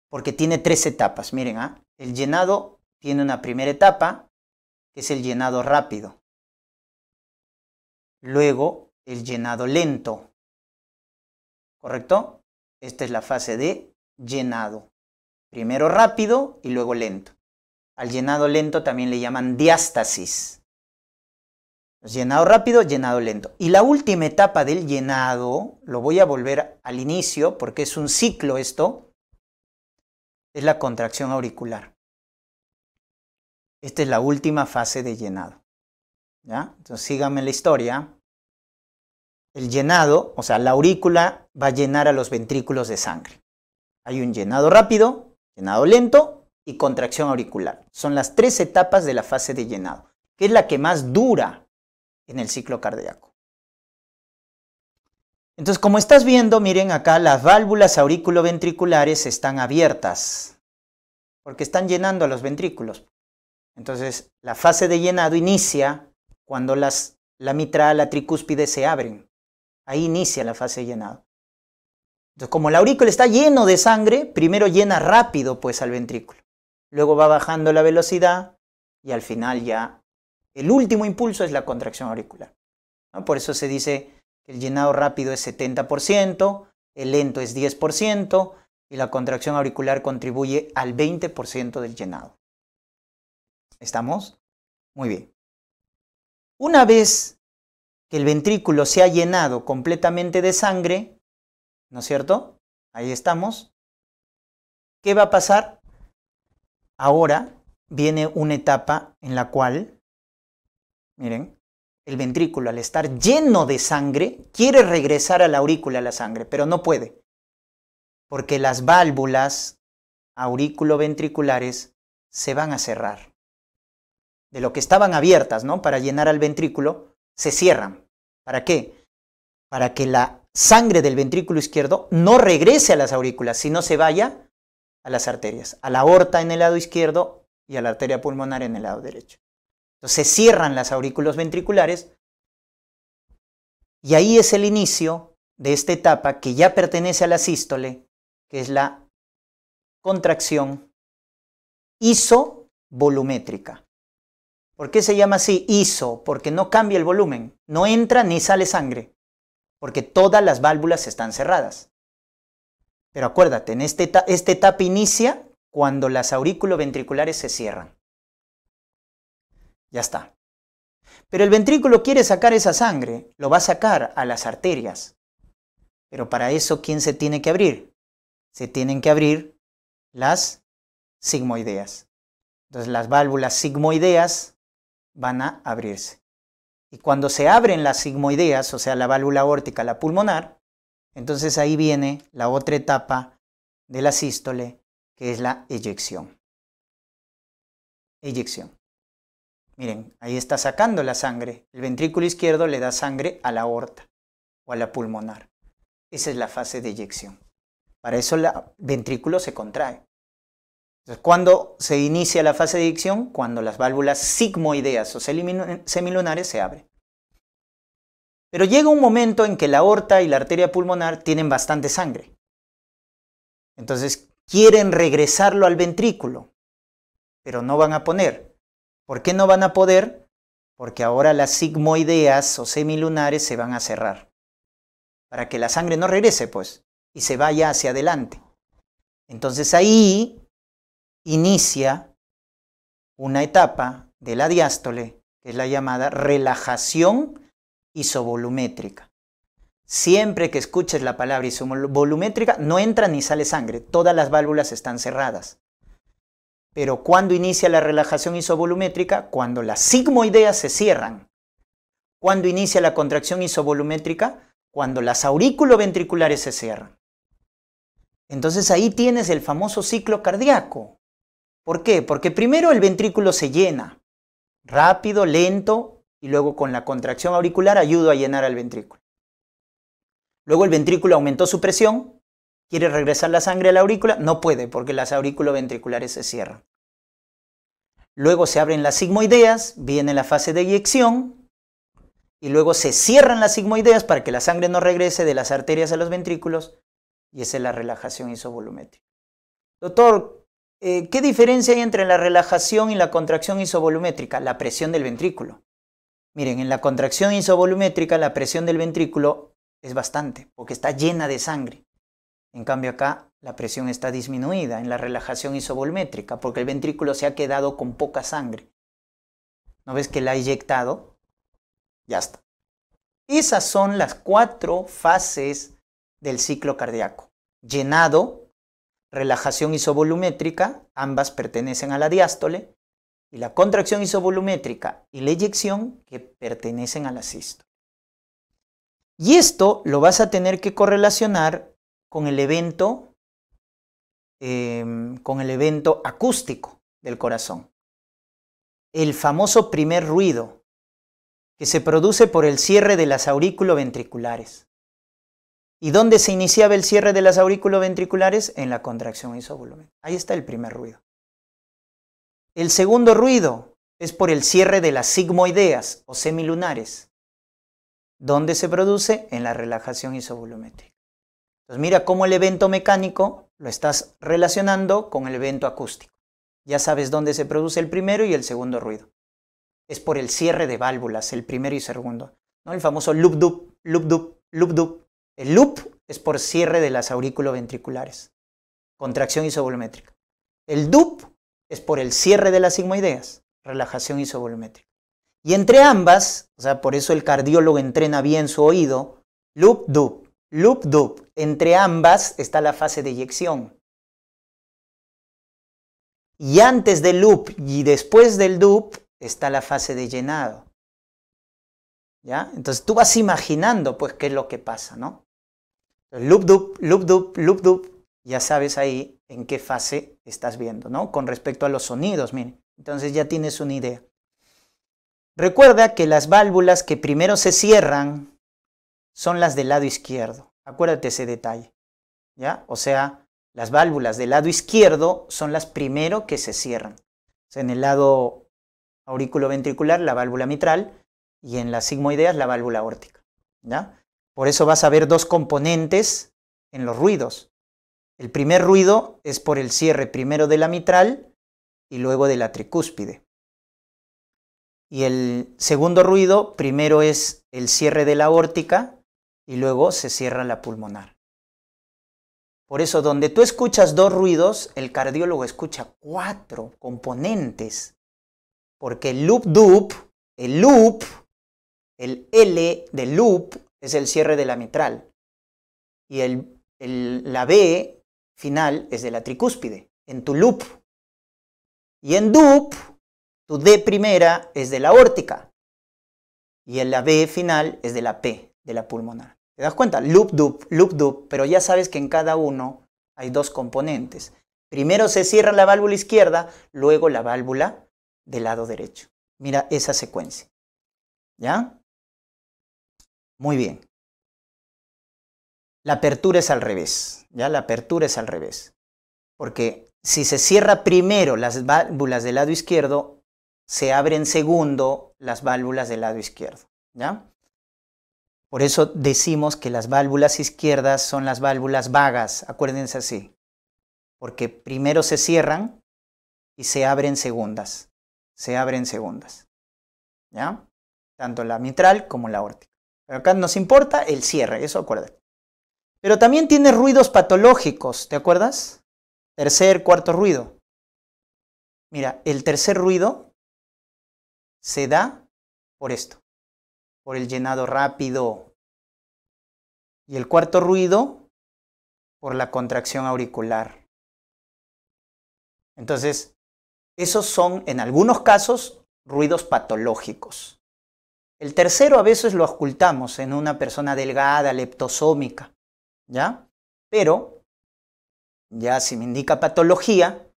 porque tiene 3 etapas. Miren, el llenado tiene una primera etapa, que es el llenado rápido. Luego, el llenado lento. ¿Correcto? Esta es la fase de llenado. Primero rápido y luego lento. Al llenado lento también le llaman diástasis. Llenado rápido, llenado lento. Y la última etapa del llenado, lo voy a volver al inicio porque es un ciclo esto, es la contracción auricular. Esta es la última fase de llenado. ¿Ya? Entonces síganme la historia. El llenado, o sea, la aurícula va a llenar a los ventrículos de sangre. Hay un llenado rápido, llenado lento y contracción auricular. Son las 3 etapas de la fase de llenado, que es la que más dura en el ciclo cardíaco. Entonces, como estás viendo, miren acá, las válvulas auriculoventriculares están abiertas, porque están llenando a los ventrículos. Entonces, la fase de llenado inicia cuando la mitral, la tricúspide se abren. Ahí inicia la fase de llenado. Entonces, como la aurícula está lleno de sangre, primero llena rápido pues al ventrículo. Luego va bajando la velocidad y al final ya el último impulso es la contracción auricular, ¿no? Por eso se dice que el llenado rápido es 70%, el lento es 10% y la contracción auricular contribuye al 20% del llenado. ¿Estamos? Muy bien. Una vez que el ventrículo se ha llenado completamente de sangre, ¿no es cierto? Ahí estamos. ¿Qué va a pasar? Ahora viene una etapa en la cual, miren, el ventrículo al estar lleno de sangre quiere regresar a la aurícula la sangre, pero no puede, porque las válvulas auriculoventriculares se van a cerrar. De lo que estaban abiertas, ¿no?, para llenar al ventrículo, se cierran. ¿Para qué? Para que la sangre del ventrículo izquierdo no regrese a las aurículas, sino se vaya a las arterias, a la aorta en el lado izquierdo y a la arteria pulmonar en el lado derecho. Entonces se cierran las aurículos ventriculares y ahí es el inicio de esta etapa que ya pertenece a la sístole, que es la contracción isovolumétrica. ¿Por qué se llama así iso? Porque no cambia el volumen, no entra ni sale sangre, porque todas las válvulas están cerradas. Pero acuérdate, esta etapa inicia cuando las auriculoventriculares se cierran. Ya está. Pero el ventrículo quiere sacar esa sangre, lo va a sacar a las arterias. Pero para eso, ¿quién se tiene que abrir? Se tienen que abrir las sigmoideas. Entonces las válvulas sigmoideas van a abrirse. Y cuando se abren las sigmoideas, o sea, la válvula aórtica, la pulmonar, entonces ahí viene la otra etapa de la sístole, que es la eyección. Eyección. Miren, ahí está sacando la sangre. El ventrículo izquierdo le da sangre a la aorta o a la pulmonar. Esa es la fase de eyección. Para eso el ventrículo se contrae. Entonces, ¿cuándo se inicia la fase de eyección? Cuando las válvulas sigmoideas o semilunares se abren. Pero llega un momento en que la aorta y la arteria pulmonar tienen bastante sangre. Entonces quieren regresarlo al ventrículo, pero no van a poder. ¿Por qué no van a poder? Porque ahora las sigmoideas o semilunares se van a cerrar. Para que la sangre no regrese, pues, y se vaya hacia adelante. Entonces ahí inicia una etapa de la diástole, que es la llamada relajación isovolumétrica. Siempre que escuches la palabra isovolumétrica, no entra ni sale sangre, todas las válvulas están cerradas. Pero ¿cuándo inicia la relajación isovolumétrica? Cuando las sigmoideas se cierran. ¿Cuándo inicia la contracción isovolumétrica? Cuando las auriculoventriculares se cierran. Entonces ahí tienes el famoso ciclo cardíaco. ¿Por qué? Porque primero el ventrículo se llena, rápido, lento, y luego con la contracción auricular ayudo a llenar al ventrículo. Luego el ventrículo aumentó su presión, quiere regresar la sangre a la aurícula, no puede porque las auriculoventriculares se cierran. Luego se abren las sigmoideas, viene la fase de eyección, y luego se cierran las sigmoideas para que la sangre no regrese de las arterias a los ventrículos, y esa es la relajación isovolumétrica. Doctor, ¿qué diferencia hay entre la relajación y la contracción isovolumétrica? La presión del ventrículo. Miren, en la contracción isovolumétrica la presión del ventrículo es bastante, porque está llena de sangre. En cambio acá la presión está disminuida en la relajación isovolumétrica, porque el ventrículo se ha quedado con poca sangre. ¿No ves que la ha inyectado? Ya está. Esas son las 4 fases del ciclo cardíaco. Llenado, relajación isovolumétrica, ambas pertenecen a la diástole, y la contracción isovolumétrica y la eyección que pertenecen a la sístole. Y esto lo vas a tener que correlacionar con el evento acústico del corazón. El famoso primer ruido que se produce por el cierre de las auriculoventriculares. ¿Y dónde se iniciaba el cierre de las auriculoventriculares? En la contracción isovolumétrica. Ahí está el primer ruido. El segundo ruido es por el cierre de las sigmoideas o semilunares. ¿Dónde se produce? En la relajación isovolumétrica. Entonces mira cómo el evento mecánico lo estás relacionando con el evento acústico. Ya sabes dónde se produce el primero y el segundo ruido. Es por el cierre de válvulas, el primero y segundo, ¿no? El famoso loop-doop, loop-doop, loop-doop. El loop es por cierre de las auriculoventriculares. Contracción isovolumétrica. El doop es por el cierre de las sigmoideas. Relajación isovolumétrica. Y entre ambas, o sea, por eso el cardiólogo entrena bien su oído, loop-doop, loop-doop. Entre ambas está la fase de eyección. Y antes del loop y después del doop está la fase de llenado. ¿Ya? Entonces tú vas imaginando pues qué es lo que pasa, ¿no? Loop-doop, loop-doop, loop-doop. Ya sabes ahí en qué fase estás viendo, ¿no? Con respecto a los sonidos, miren. Entonces ya tienes una idea. Recuerda que las válvulas que primero se cierran son las del lado izquierdo. Acuérdate ese detalle, ¿ya? O sea, las válvulas del lado izquierdo son las primero que se cierran. O sea, en el lado auriculoventricular, la válvula mitral, y en las sigmoideas, la válvula aórtica, ¿ya? Por eso vas a ver dos componentes en los ruidos. El primer ruido es por el cierre primero de la mitral y luego de la tricúspide. Y el segundo ruido primero es el cierre de la aórtica y luego se cierra la pulmonar. Por eso, donde tú escuchas 2 ruidos, el cardiólogo escucha 4 componentes. Porque el loop, el L de loop es el cierre de la mitral. Y la B final es de la tricúspide, en tu loop. Y en dup, tu D primera es de la aórtica. Y en la B final es de la P, de la pulmonar. ¿Te das cuenta? Loop, dup, pero ya sabes que en cada uno hay 2 componentes. Primero se cierra la válvula izquierda, luego la válvula del lado derecho. Mira esa secuencia. ¿Ya? Muy bien. La apertura es al revés. ¿Ya? La apertura es al revés. Porque si se cierra primero las válvulas del lado izquierdo, se abren segundo las válvulas del lado izquierdo. ¿Ya? Por eso decimos que las válvulas izquierdas son las válvulas vagas, acuérdense así. Porque primero se cierran y se abren segundas. Se abren segundas. ¿Ya? Tanto la mitral como la aórtica. Pero acá nos importa el cierre, eso acuérdate. Pero también tiene ruidos patológicos, ¿te acuerdas? Tercer, cuarto ruido. Mira, el tercer ruido se da por esto. Por el llenado rápido. Y el cuarto ruido por la contracción auricular. Entonces, esos son, en algunos casos, ruidos patológicos. El tercero a veces lo ocultamos en una persona delgada, leptosómica, ¿ya? Pero, ya si me indica patología,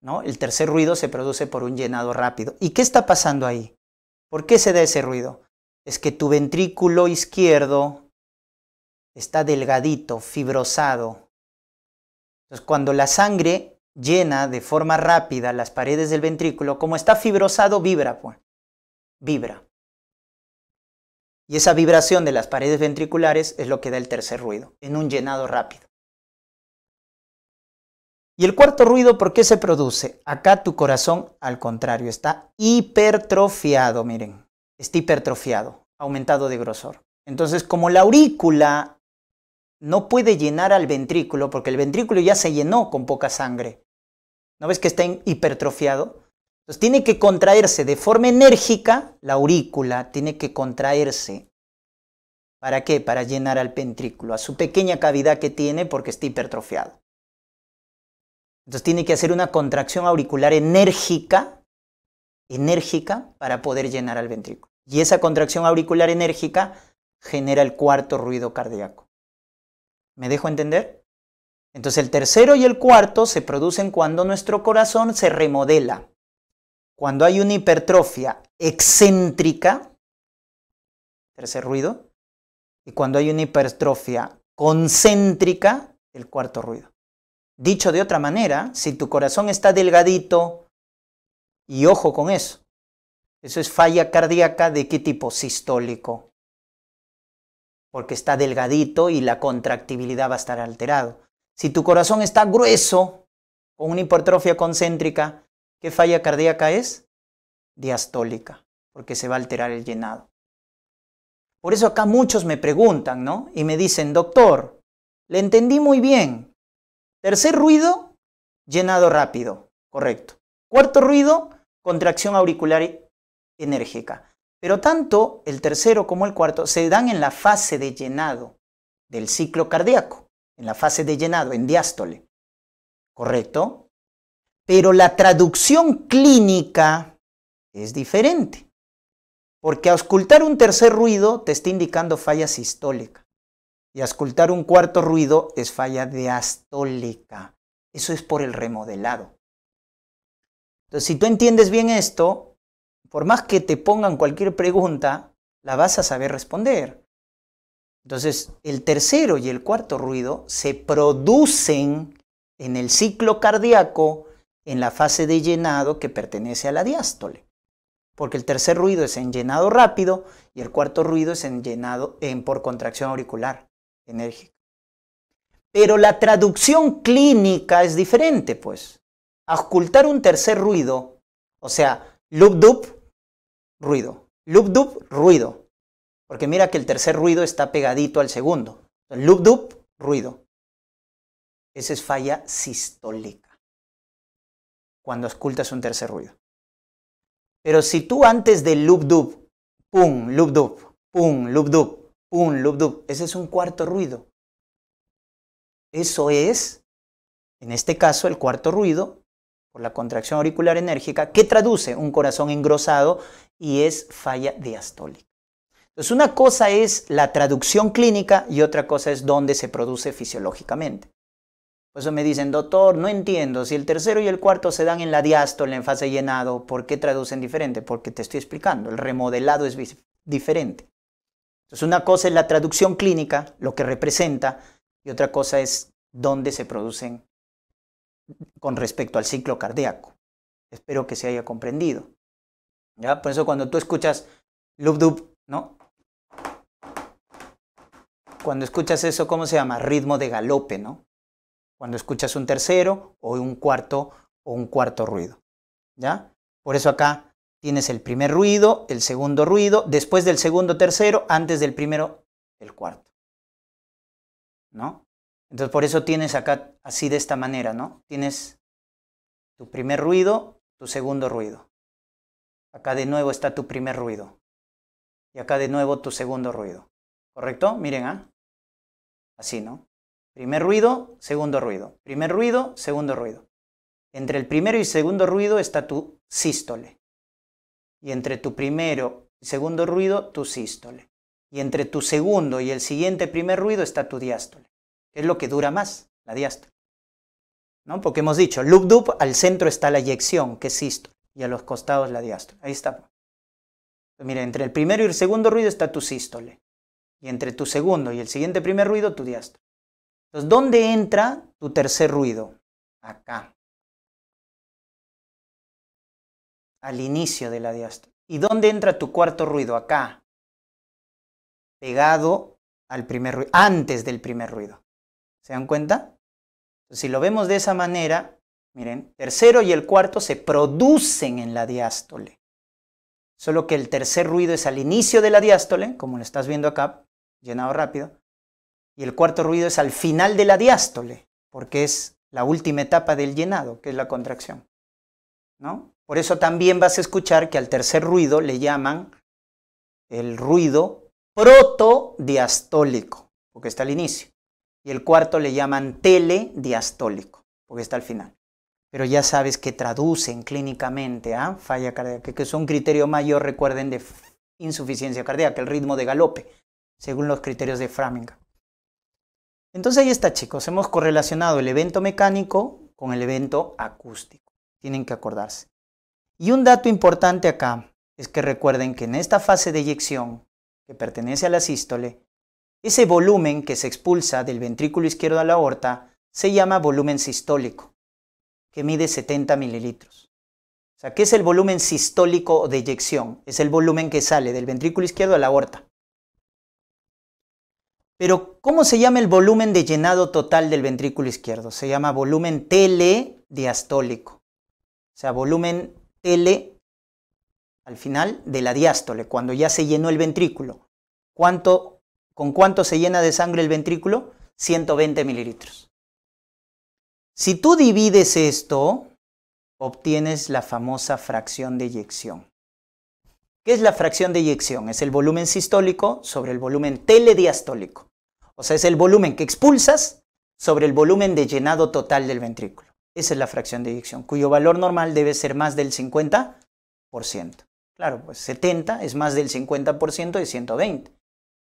¿no? El tercer ruido se produce por un llenado rápido. ¿Y qué está pasando ahí? ¿Por qué se da ese ruido? Es que tu ventrículo izquierdo está delgadito, fibrosado. Entonces, cuando la sangre llena de forma rápida las paredes del ventrículo, como está fibrosado, vibra, pues. Vibra. Y esa vibración de las paredes ventriculares es lo que da el tercer ruido, en un llenado rápido. Y el cuarto ruido, ¿por qué se produce? Acá tu corazón, al contrario, está hipertrofiado, miren. Está hipertrofiado, aumentado de grosor. Entonces, como la aurícula no puede llenar al ventrículo, porque el ventrículo ya se llenó con poca sangre. ¿No ves que está hipertrofiado? Entonces tiene que contraerse de forma enérgica, la aurícula tiene que contraerse. ¿Para qué? Para llenar al ventrículo, a su pequeña cavidad que tiene porque está hipertrofiado. Entonces tiene que hacer una contracción auricular enérgica para poder llenar al ventrículo. Y esa contracción auricular enérgica genera el cuarto ruido cardíaco. ¿Me dejo entender? Entonces el tercero y el cuarto se producen cuando nuestro corazón se remodela. Cuando hay una hipertrofia excéntrica, tercer ruido, y cuando hay una hipertrofia concéntrica, el cuarto ruido. Dicho de otra manera, si tu corazón está delgadito, y ojo con eso es falla cardíaca ¿de qué tipo? Sistólico. Porque está delgadito y la contractibilidad va a estar alterado. Si tu corazón está grueso, con una hipertrofia concéntrica, ¿qué falla cardíaca es? Diastólica, porque se va a alterar el llenado. Por eso acá muchos me preguntan, ¿no? Y me dicen, doctor, le entendí muy bien. Tercer ruido, llenado rápido, correcto. Cuarto ruido, contracción auricular enérgica. Pero tanto el tercero como el cuarto se dan en la fase de llenado del ciclo cardíaco, en la fase de llenado, en diástole, ¿correcto? Pero la traducción clínica es diferente, porque auscultar un tercer ruido te está indicando falla sistólica y auscultar un cuarto ruido es falla diastólica. Eso es por el remodelado. Entonces, si tú entiendes bien esto, por más que te pongan cualquier pregunta, la vas a saber responder. Entonces, el tercero y el cuarto ruido se producen en el ciclo cardíaco en la fase de llenado que pertenece a la diástole. Porque el tercer ruido es en llenado rápido y el cuarto ruido es en llenado por contracción auricular enérgica. Pero la traducción clínica es diferente, pues. Auscultar un tercer ruido, o sea, loop-dup, ruido. Loop-dup, ruido. Porque mira que el tercer ruido está pegadito al segundo. Loop-dup, ruido. Esa es falla sistólica, cuando escuchas un tercer ruido. Pero si tú antes del loop-dub, pum, loop-dub, pum, loop-dub, pum, loop-dub, ese es un cuarto ruido. Eso es, en este caso, el cuarto ruido, por la contracción auricular enérgica, que traduce un corazón engrosado y es falla diastólica. Entonces, una cosa es la traducción clínica y otra cosa es dónde se produce fisiológicamente. Por eso me dicen, doctor, no entiendo, si el tercero y el cuarto se dan en la diástole, en fase llenado, ¿por qué traducen diferente? Porque te estoy explicando, el remodelado es diferente. Entonces, una cosa es la traducción clínica, lo que representa, y otra cosa es dónde se producen con respecto al ciclo cardíaco. Espero que se haya comprendido. ¿Ya? Por eso cuando tú escuchas loop-dub, ¿no? Cuando escuchas eso, ¿cómo se llama? Ritmo de galope, ¿no? Cuando escuchas un tercero o un cuarto ruido. ¿Ya? Por eso acá tienes el primer ruido, el segundo ruido, después del segundo tercero, antes del primero el cuarto. ¿No? Entonces por eso tienes acá así de esta manera, ¿no? Tienes tu primer ruido, tu segundo ruido. Acá de nuevo está tu primer ruido. Y acá de nuevo tu segundo ruido. ¿Correcto? Miren, ¿ah? Así, ¿no? Primer ruido, segundo ruido. Primer ruido, segundo ruido. Entre el primero y segundo ruido está tu sístole. Y entre tu primero y segundo ruido, tu sístole. Y entre tu segundo y el siguiente primer ruido está tu diástole. ¿Qué es lo que dura más? La diástole. ¿No? Porque hemos dicho, loop-dub, al centro está la eyección, que es sístole. Y a los costados la diástole. Ahí está. Entonces, mira, entre el primero y el segundo ruido está tu sístole. Y entre tu segundo y el siguiente primer ruido, tu diástole. Entonces, ¿dónde entra tu tercer ruido? Acá. Al inicio de la diástole. ¿Y dónde entra tu cuarto ruido? Acá. Pegado al primer ruido, antes del primer ruido. ¿Se dan cuenta? Entonces, si lo vemos de esa manera, miren, tercero y el cuarto se producen en la diástole. Solo que el tercer ruido es al inicio de la diástole, como lo estás viendo acá, llenado rápido. Y el cuarto ruido es al final de la diástole, porque es la última etapa del llenado, que es la contracción. ¿No? Por eso también vas a escuchar que al tercer ruido le llaman el ruido protodiastólico, porque está al inicio. Y el cuarto le llaman telediastólico, porque está al final. Pero ya sabes que traducen clínicamente a falla cardíaca, que es un criterio mayor, recuerden, de insuficiencia cardíaca, el ritmo de galope, según los criterios de Framingham. Entonces ahí está, chicos, hemos correlacionado el evento mecánico con el evento acústico. Tienen que acordarse. Y un dato importante acá es que recuerden que en esta fase de eyección, que pertenece a la sístole, ese volumen que se expulsa del ventrículo izquierdo a la aorta se llama volumen sistólico, que mide 70 mililitros. O sea, ¿qué es el volumen sistólico de eyección? Es el volumen que sale del ventrículo izquierdo a la aorta. Pero, ¿cómo se llama el volumen de llenado total del ventrículo izquierdo? Se llama volumen telediastólico. O sea, volumen tele al final de la diástole, cuando ya se llenó el ventrículo. ¿Con cuánto se llena de sangre el ventrículo? 120 mililitros. Si tú divides esto, obtienes la famosa fracción de eyección. ¿Qué es la fracción de eyección? Es el volumen sistólico sobre el volumen telediastólico. O sea, es el volumen que expulsas sobre el volumen de llenado total del ventrículo. Esa es la fracción de eyección, cuyo valor normal debe ser más del 50%. Claro, pues 70 es más del 50% de 120.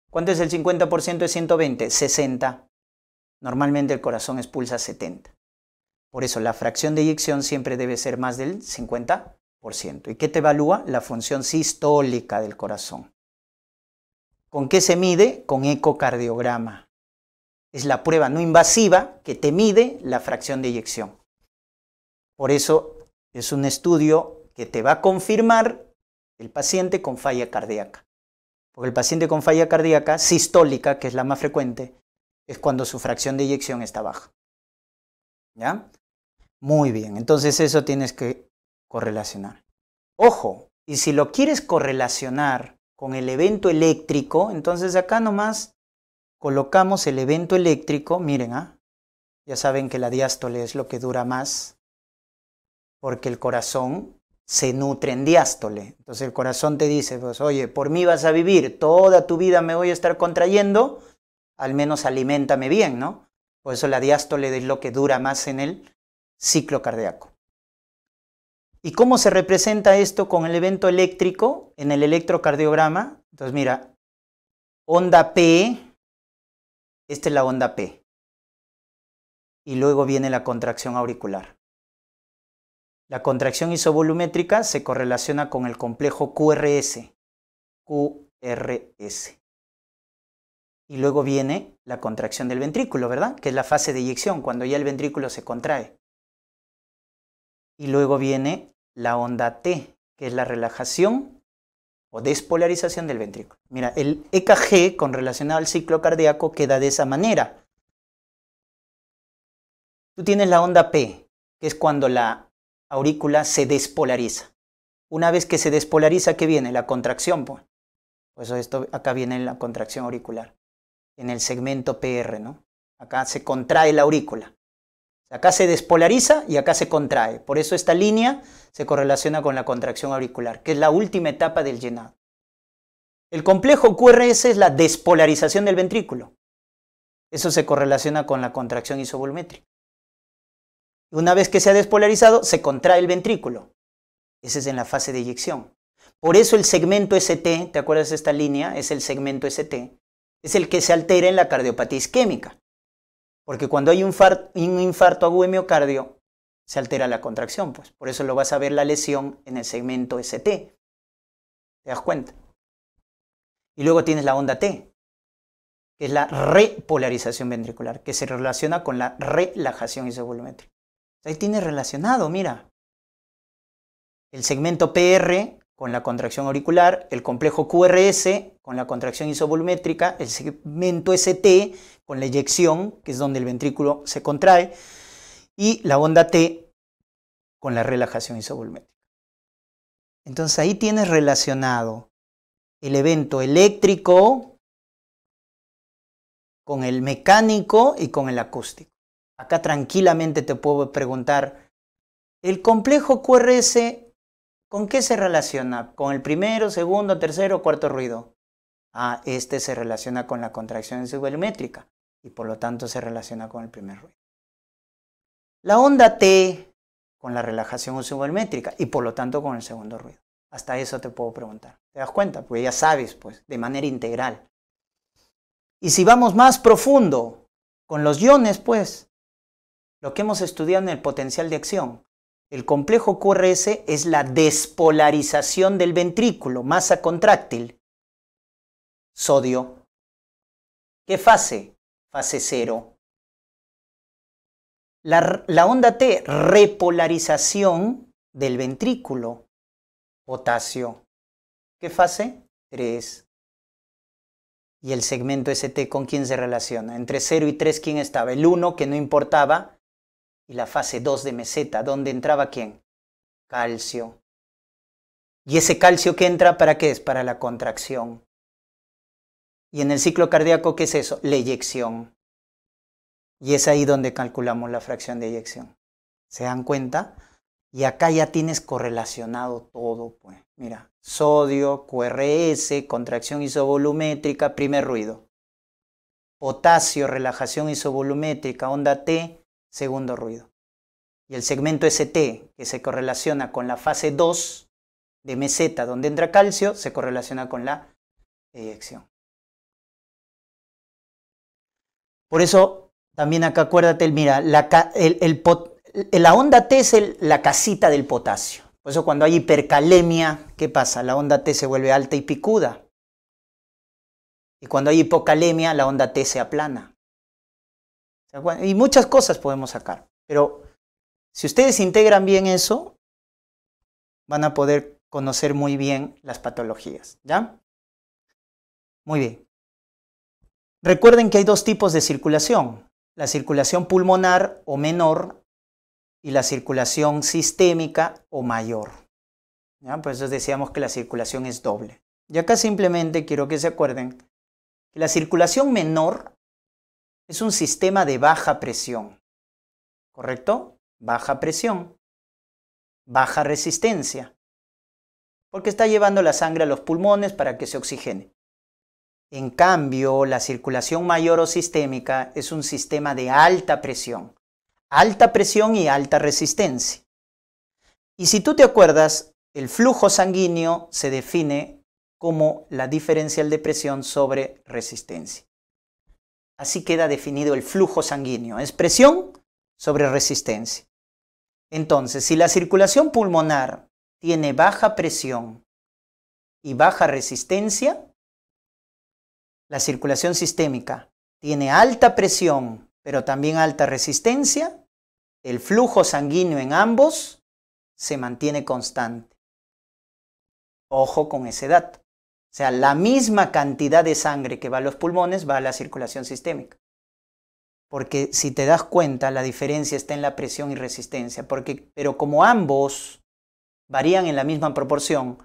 ¿Cuánto es el 50% de 120? 60. Normalmente el corazón expulsa 70. Por eso la fracción de eyección siempre debe ser más del 50%. ¿Y qué te evalúa? La función sistólica del corazón. ¿Con qué se mide? Con ecocardiograma. Es la prueba no invasiva que te mide la fracción de eyección. Por eso es un estudio que te va a confirmar el paciente con falla cardíaca. Porque el paciente con falla cardíaca sistólica, que es la más frecuente, es cuando su fracción de eyección está baja. ¿Ya? Muy bien, entonces eso tienes que correlacionar. Ojo, y si lo quieres correlacionar con el evento eléctrico, entonces acá nomás colocamos el evento eléctrico, miren, Ya saben que la diástole es lo que dura más, porque el corazón se nutre en diástole. Entonces el corazón te dice, pues, oye, por mí vas a vivir, toda tu vida me voy a estar contrayendo, al menos aliméntame bien, ¿no? Por eso la diástole es lo que dura más en el ciclo cardíaco. ¿Y cómo se representa esto con el evento eléctrico en el electrocardiograma? Entonces mira, onda P, esta es la onda P. Y luego viene la contracción auricular. La contracción isovolumétrica se correlaciona con el complejo QRS. QRS. Y luego viene la contracción del ventrículo, ¿verdad? Que es la fase de eyección, cuando ya el ventrículo se contrae. Y luego viene la onda T, que es la relajación o despolarización del ventrículo. Mira, el EKG con relacionado al ciclo cardíaco queda de esa manera. Tú tienes la onda P, que es cuando la aurícula se despolariza. Una vez que se despolariza, ¿qué viene? La contracción, pues. Por eso esto, acá viene la contracción auricular, en el segmento PR, ¿no? Acá se contrae la aurícula. Acá se despolariza y acá se contrae. Por eso esta línea se correlaciona con la contracción auricular, que es la última etapa del llenado. El complejo QRS es la despolarización del ventrículo. Eso se correlaciona con la contracción isovolumétrica. Una vez que se ha despolarizado, se contrae el ventrículo. Ese es en la fase de eyección. Por eso el segmento ST, ¿te acuerdas de esta línea? Es el segmento ST. Es el que se altera en la cardiopatía isquémica. Porque cuando hay un infarto agudo de miocardio, se altera la contracción. Pues. Por eso lo vas a ver la lesión en el segmento ST. ¿Te das cuenta? Y luego tienes la onda T, que es la repolarización ventricular, que se relaciona con la relajación isovolumétrica. Ahí tienes relacionado, mira. El segmento PR con la contracción auricular, el complejo QRS con la contracción isovolumétrica, el segmento ST con la eyección, que es donde el ventrículo se contrae, y la onda T con la relajación isovolumétrica. Entonces ahí tienes relacionado el evento eléctrico con el mecánico y con el acústico. Acá tranquilamente te puedo preguntar, ¿el complejo QRS con qué se relaciona? ¿Con el primero, segundo, tercero, cuarto ruido? Ah, este se relaciona con la contracción isovolumétrica y por lo tanto se relaciona con el primer ruido. La onda T con la relajación isovolumétrica y por lo tanto con el segundo ruido. Hasta eso te puedo preguntar. ¿Te das cuenta? Pues ya sabes, pues, de manera integral. Y si vamos más profundo con los iones, pues, lo que hemos estudiado en el potencial de acción, el complejo QRS es la despolarización del ventrículo, masa contráctil, sodio. ¿Qué fase? Fase 0. La onda T, repolarización del ventrículo, potasio. ¿Qué fase? 3. Y el segmento ST, ¿con quién se relaciona? Entre 0 y 3, ¿quién estaba? El 1, que no importaba, y la fase 2 de meseta, ¿dónde entraba quién? Calcio. ¿Y ese calcio que entra para qué es? Para la contracción. Y en el ciclo cardíaco, ¿qué es eso? La eyección. Y es ahí donde calculamos la fracción de eyección. ¿Se dan cuenta? Y acá ya tienes correlacionado todo, pues. Mira, sodio, QRS, contracción isovolumétrica, primer ruido. Potasio, relajación isovolumétrica, onda T, segundo ruido. Y el segmento ST, que se correlaciona con la fase 2 de meseta, donde entra calcio, se correlaciona con la eyección. Por eso, también acá acuérdate, mira, la onda T es la casita del potasio. Por eso cuando hay hipercalemia, ¿qué pasa? La onda T se vuelve alta y picuda. Y cuando hay hipocalemia, la onda T se aplana. Y muchas cosas podemos sacar. Pero si ustedes integran bien eso, van a poder conocer muy bien las patologías. ¿Ya? Muy bien. Recuerden que hay dos tipos de circulación. La circulación pulmonar o menor y la circulación sistémica o mayor. ¿Ya? Por eso decíamos que la circulación es doble. Y acá simplemente quiero que se acuerden que la circulación menor es un sistema de baja presión. ¿correcto? Baja presión, baja resistencia, porque está llevando la sangre a los pulmones para que se oxigene. En cambio, la circulación mayor o sistémica es un sistema de alta presión y alta resistencia. Y si tú te acuerdas, el flujo sanguíneo se define como la diferencial de presión sobre resistencia. Así queda definido el flujo sanguíneo, es presión sobre resistencia. Entonces, si la circulación pulmonar tiene baja presión y baja resistencia, la circulación sistémica tiene alta presión, pero también alta resistencia, el flujo sanguíneo en ambos se mantiene constante. Ojo con ese dato. O sea, la misma cantidad de sangre que va a los pulmones va a la circulación sistémica. Porque si te das cuenta, la diferencia está en la presión y resistencia. Pero como ambos varían en la misma proporción,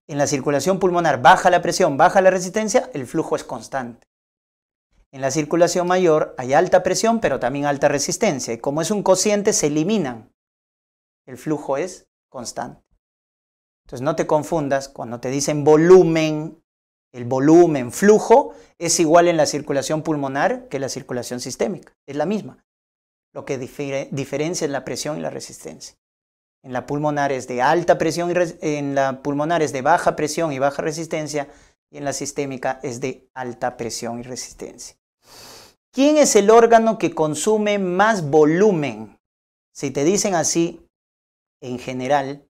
en la circulación pulmonar baja la presión, baja la resistencia, el flujo es constante. En la circulación mayor hay alta presión, pero también alta resistencia. Y como es un cociente, se eliminan. El flujo es constante. Entonces no te confundas, cuando te dicen volumen, el volumen, flujo, es igual en la circulación pulmonar que en la circulación sistémica. Es la misma. Lo que diferencia es la presión y la resistencia. En la pulmonar es de alta presión en la pulmonar es de baja presión y baja resistencia, y en la sistémica es de alta presión y resistencia. ¿Quién es el órgano que consume más volumen? Si te dicen así, en general,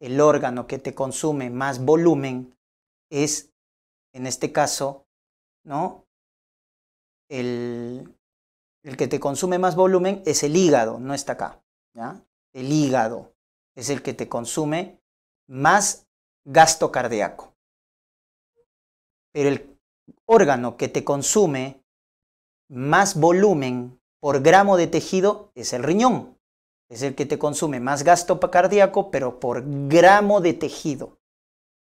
el órgano que te consume más volumen es, en este caso, ¿no? El que te consume más volumen es el hígado, no está acá, ¿ya? El hígado es el que te consume más gasto cardíaco. Pero el órgano que te consume más volumen por gramo de tejido es el riñón. Es el que te consume más gasto cardíaco, pero por gramo de tejido.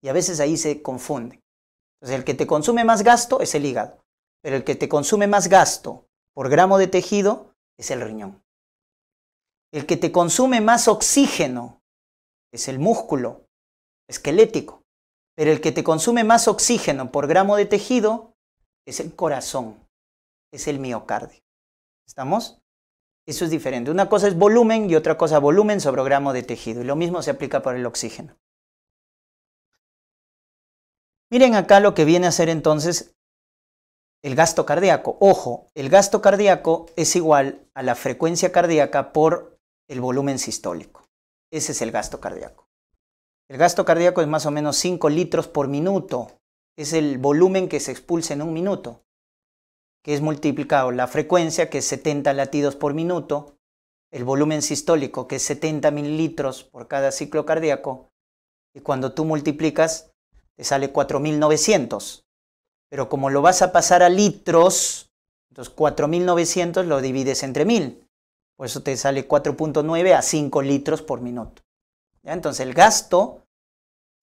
Y a veces ahí se confunde. Entonces, el que te consume más gasto es el hígado. Pero el que te consume más gasto por gramo de tejido es el riñón. El que te consume más oxígeno es el músculo esquelético. Pero el que te consume más oxígeno por gramo de tejido es el corazón, es el miocardio. ¿Estamos? Eso es diferente. Una cosa es volumen y otra cosa volumen sobre gramo de tejido. Y lo mismo se aplica para el oxígeno. Miren acá lo que viene a ser entonces el gasto cardíaco. Ojo, el gasto cardíaco es igual a la frecuencia cardíaca por el volumen sistólico. Ese es el gasto cardíaco. El gasto cardíaco es más o menos 5 litros por minuto. Es el volumen que se expulsa en un minuto, que es multiplicado la frecuencia, que es 70 latidos por minuto, el volumen sistólico, que es 70 mililitros por cada ciclo cardíaco, y cuando tú multiplicas, te sale 4.900. Pero como lo vas a pasar a litros, entonces 4.900 lo divides entre 1.000. Por eso te sale 4.9 a 5 litros por minuto. ¿Ya? Entonces el gasto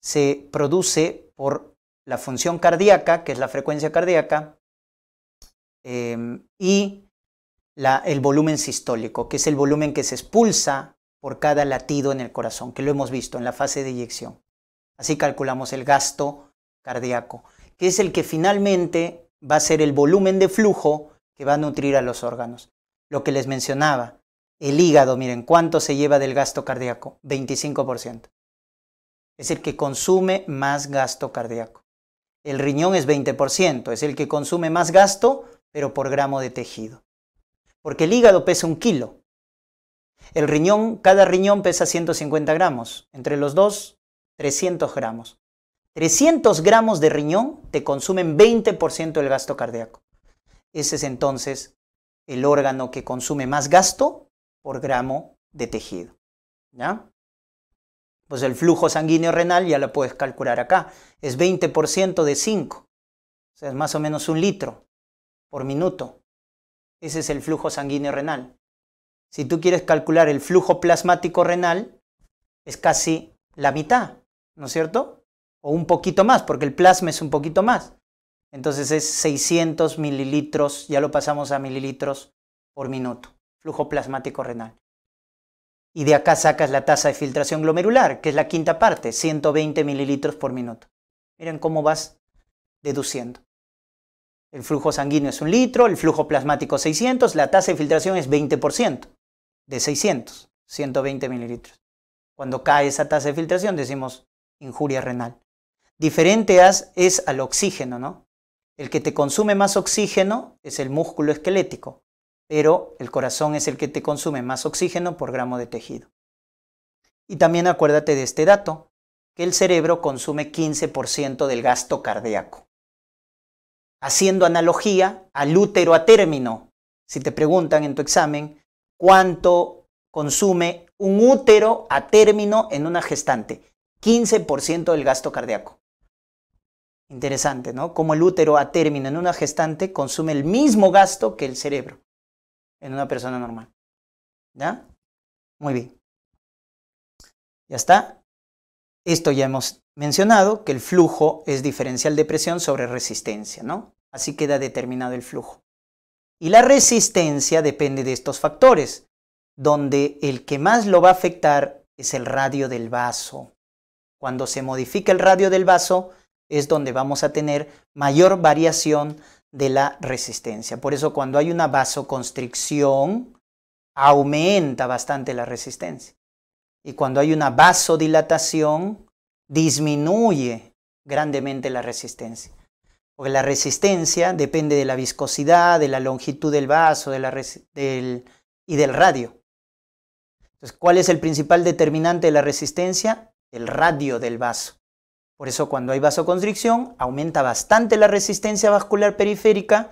se produce por la función cardíaca, que es la frecuencia cardíaca, y el volumen sistólico, que es el volumen que se expulsa por cada latido en el corazón, que lo hemos visto en la fase de eyección. Así calculamos el gasto cardíaco, que es el que finalmente va a ser el volumen de flujo que va a nutrir a los órganos. Lo que les mencionaba, el hígado, miren, ¿cuánto se lleva del gasto cardíaco? 25%. Es el que consume más gasto cardíaco. El riñón es 20%, es el que consume más gasto, pero por gramo de tejido. Porque el hígado pesa 1 kilo. El riñón, cada riñón pesa 150 gramos. Entre los dos, 300 gramos. 300 gramos de riñón te consumen 20% del gasto cardíaco. Ese es entonces el órgano que consume más gasto por gramo de tejido. ¿Ya? Pues el flujo sanguíneo renal ya lo puedes calcular acá. Es 20% de 5. O sea, es más o menos 1 litro por minuto. Ese es el flujo sanguíneo renal. Si tú quieres calcular el flujo plasmático renal, es casi la mitad, ¿no es cierto? O un poquito más, porque el plasma es un poquito más. Entonces es 600 mililitros, ya lo pasamos a mililitros por minuto. Flujo plasmático renal. Y de acá sacas la tasa de filtración glomerular, que es la quinta parte, 120 mililitros por minuto. Miren cómo vas deduciendo. El flujo sanguíneo es 1 litro, el flujo plasmático 600, la tasa de filtración es 20% de 600, 120 mililitros. Cuando cae esa tasa de filtración decimos injuria renal. Diferente es al oxígeno, ¿no? El que te consume más oxígeno es el músculo esquelético, pero el corazón es el que te consume más oxígeno por gramo de tejido. Y también acuérdate de este dato, que el cerebro consume 15% del gasto cardíaco. Haciendo analogía al útero a término. Si te preguntan en tu examen, ¿cuánto consume un útero a término en una gestante? 15% del gasto cardíaco. Interesante, ¿no? Como el útero a término en una gestante consume el mismo gasto que el cerebro en una persona normal. ¿Ya? Muy bien. Ya está. Esto ya hemos mencionado, que el flujo es diferencial de presión sobre resistencia, ¿no? Así queda determinado el flujo. Y la resistencia depende de estos factores, donde el que más lo va a afectar es el radio del vaso. Cuando se modifica el radio del vaso es donde vamos a tener mayor variación de la resistencia. Por eso cuando hay una vasoconstricción aumenta bastante la resistencia. Y cuando hay una vasodilatación disminuye grandemente la resistencia. Porque la resistencia depende de la viscosidad, de la longitud del vaso y del radio. Entonces, ¿cuál es el principal determinante de la resistencia? El radio del vaso. Por eso cuando hay vasoconstricción aumenta bastante la resistencia vascular periférica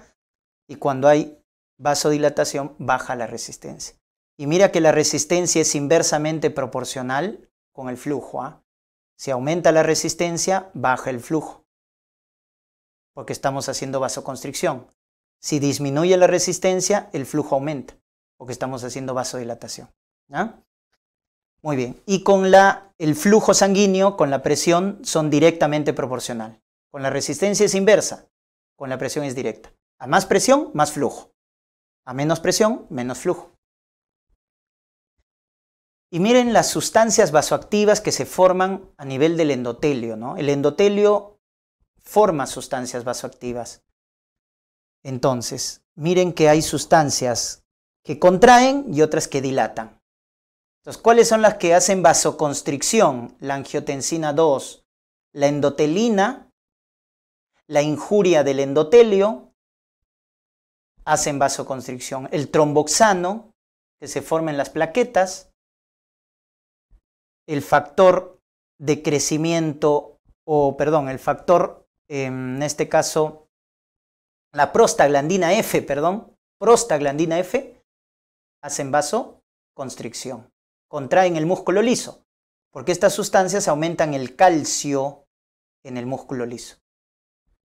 y cuando hay vasodilatación baja la resistencia. Y mira que la resistencia es inversamente proporcional con el flujo, ¿eh? Si aumenta la resistencia, baja el flujo, porque estamos haciendo vasoconstricción. Si disminuye la resistencia, el flujo aumenta, porque estamos haciendo vasodilatación. ¿Ya? Muy bien. Y con el flujo sanguíneo, con la presión, son directamente proporcional. Con la resistencia es inversa, con la presión es directa. A más presión, más flujo. A menos presión, menos flujo. Y miren las sustancias vasoactivas que se forman a nivel del endotelio, ¿no? El endotelio forma sustancias vasoactivas. Entonces, miren que hay sustancias que contraen y otras que dilatan. Entonces, ¿cuáles son las que hacen vasoconstricción? La angiotensina 2, la endotelina, la injuria del endotelio, hacen vasoconstricción. El tromboxano, que se forma en las plaquetas, el factor de crecimiento, el factor, en este caso, la prostaglandina F, hacen vasoconstricción. Contraen el músculo liso, porque estas sustancias aumentan el calcio en el músculo liso.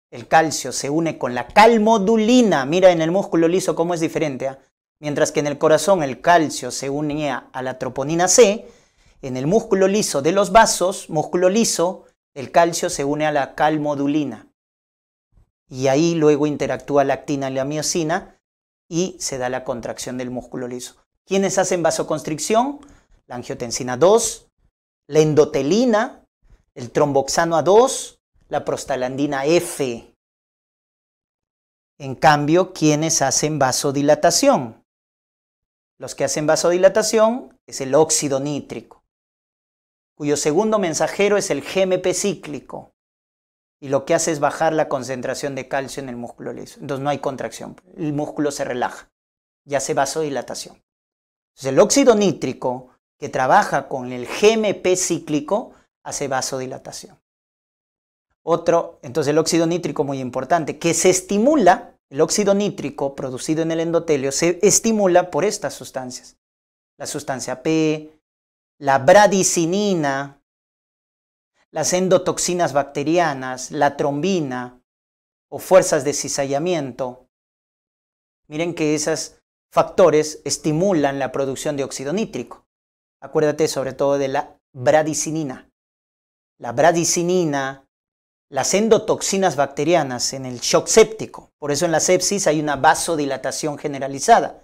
El calcio se une con la calmodulina, mira en el músculo liso cómo es diferente, ¿eh? Mientras que en el corazón el calcio se unía a la troponina C, en el músculo liso de los vasos, músculo liso, el calcio se une a la calmodulina. Y ahí luego interactúa la actina y la miosina y se da la contracción del músculo liso. ¿Quiénes hacen vasoconstricción? La angiotensina 2, la endotelina, el tromboxano A2, la prostaglandina F. En cambio, ¿quiénes hacen vasodilatación? Los que hacen vasodilatación es el óxido nítrico, cuyo segundo mensajero es el GMP cíclico. Y lo que hace es bajar la concentración de calcio en el músculo liso. Entonces no hay contracción, el músculo se relaja y hace vasodilatación. Entonces el óxido nítrico, que trabaja con el GMP cíclico, hace vasodilatación. Entonces el óxido nítrico, muy importante, que se estimula, el óxido nítrico producido en el endotelio se estimula por estas sustancias. La sustancia P, la bradicinina, las endotoxinas bacterianas, la trombina o fuerzas de cizallamiento. Miren que esos factores estimulan la producción de óxido nítrico. Acuérdate sobre todo de la bradicinina. La bradicinina, las endotoxinas bacterianas en el shock séptico. Por eso en la sepsis hay una vasodilatación generalizada.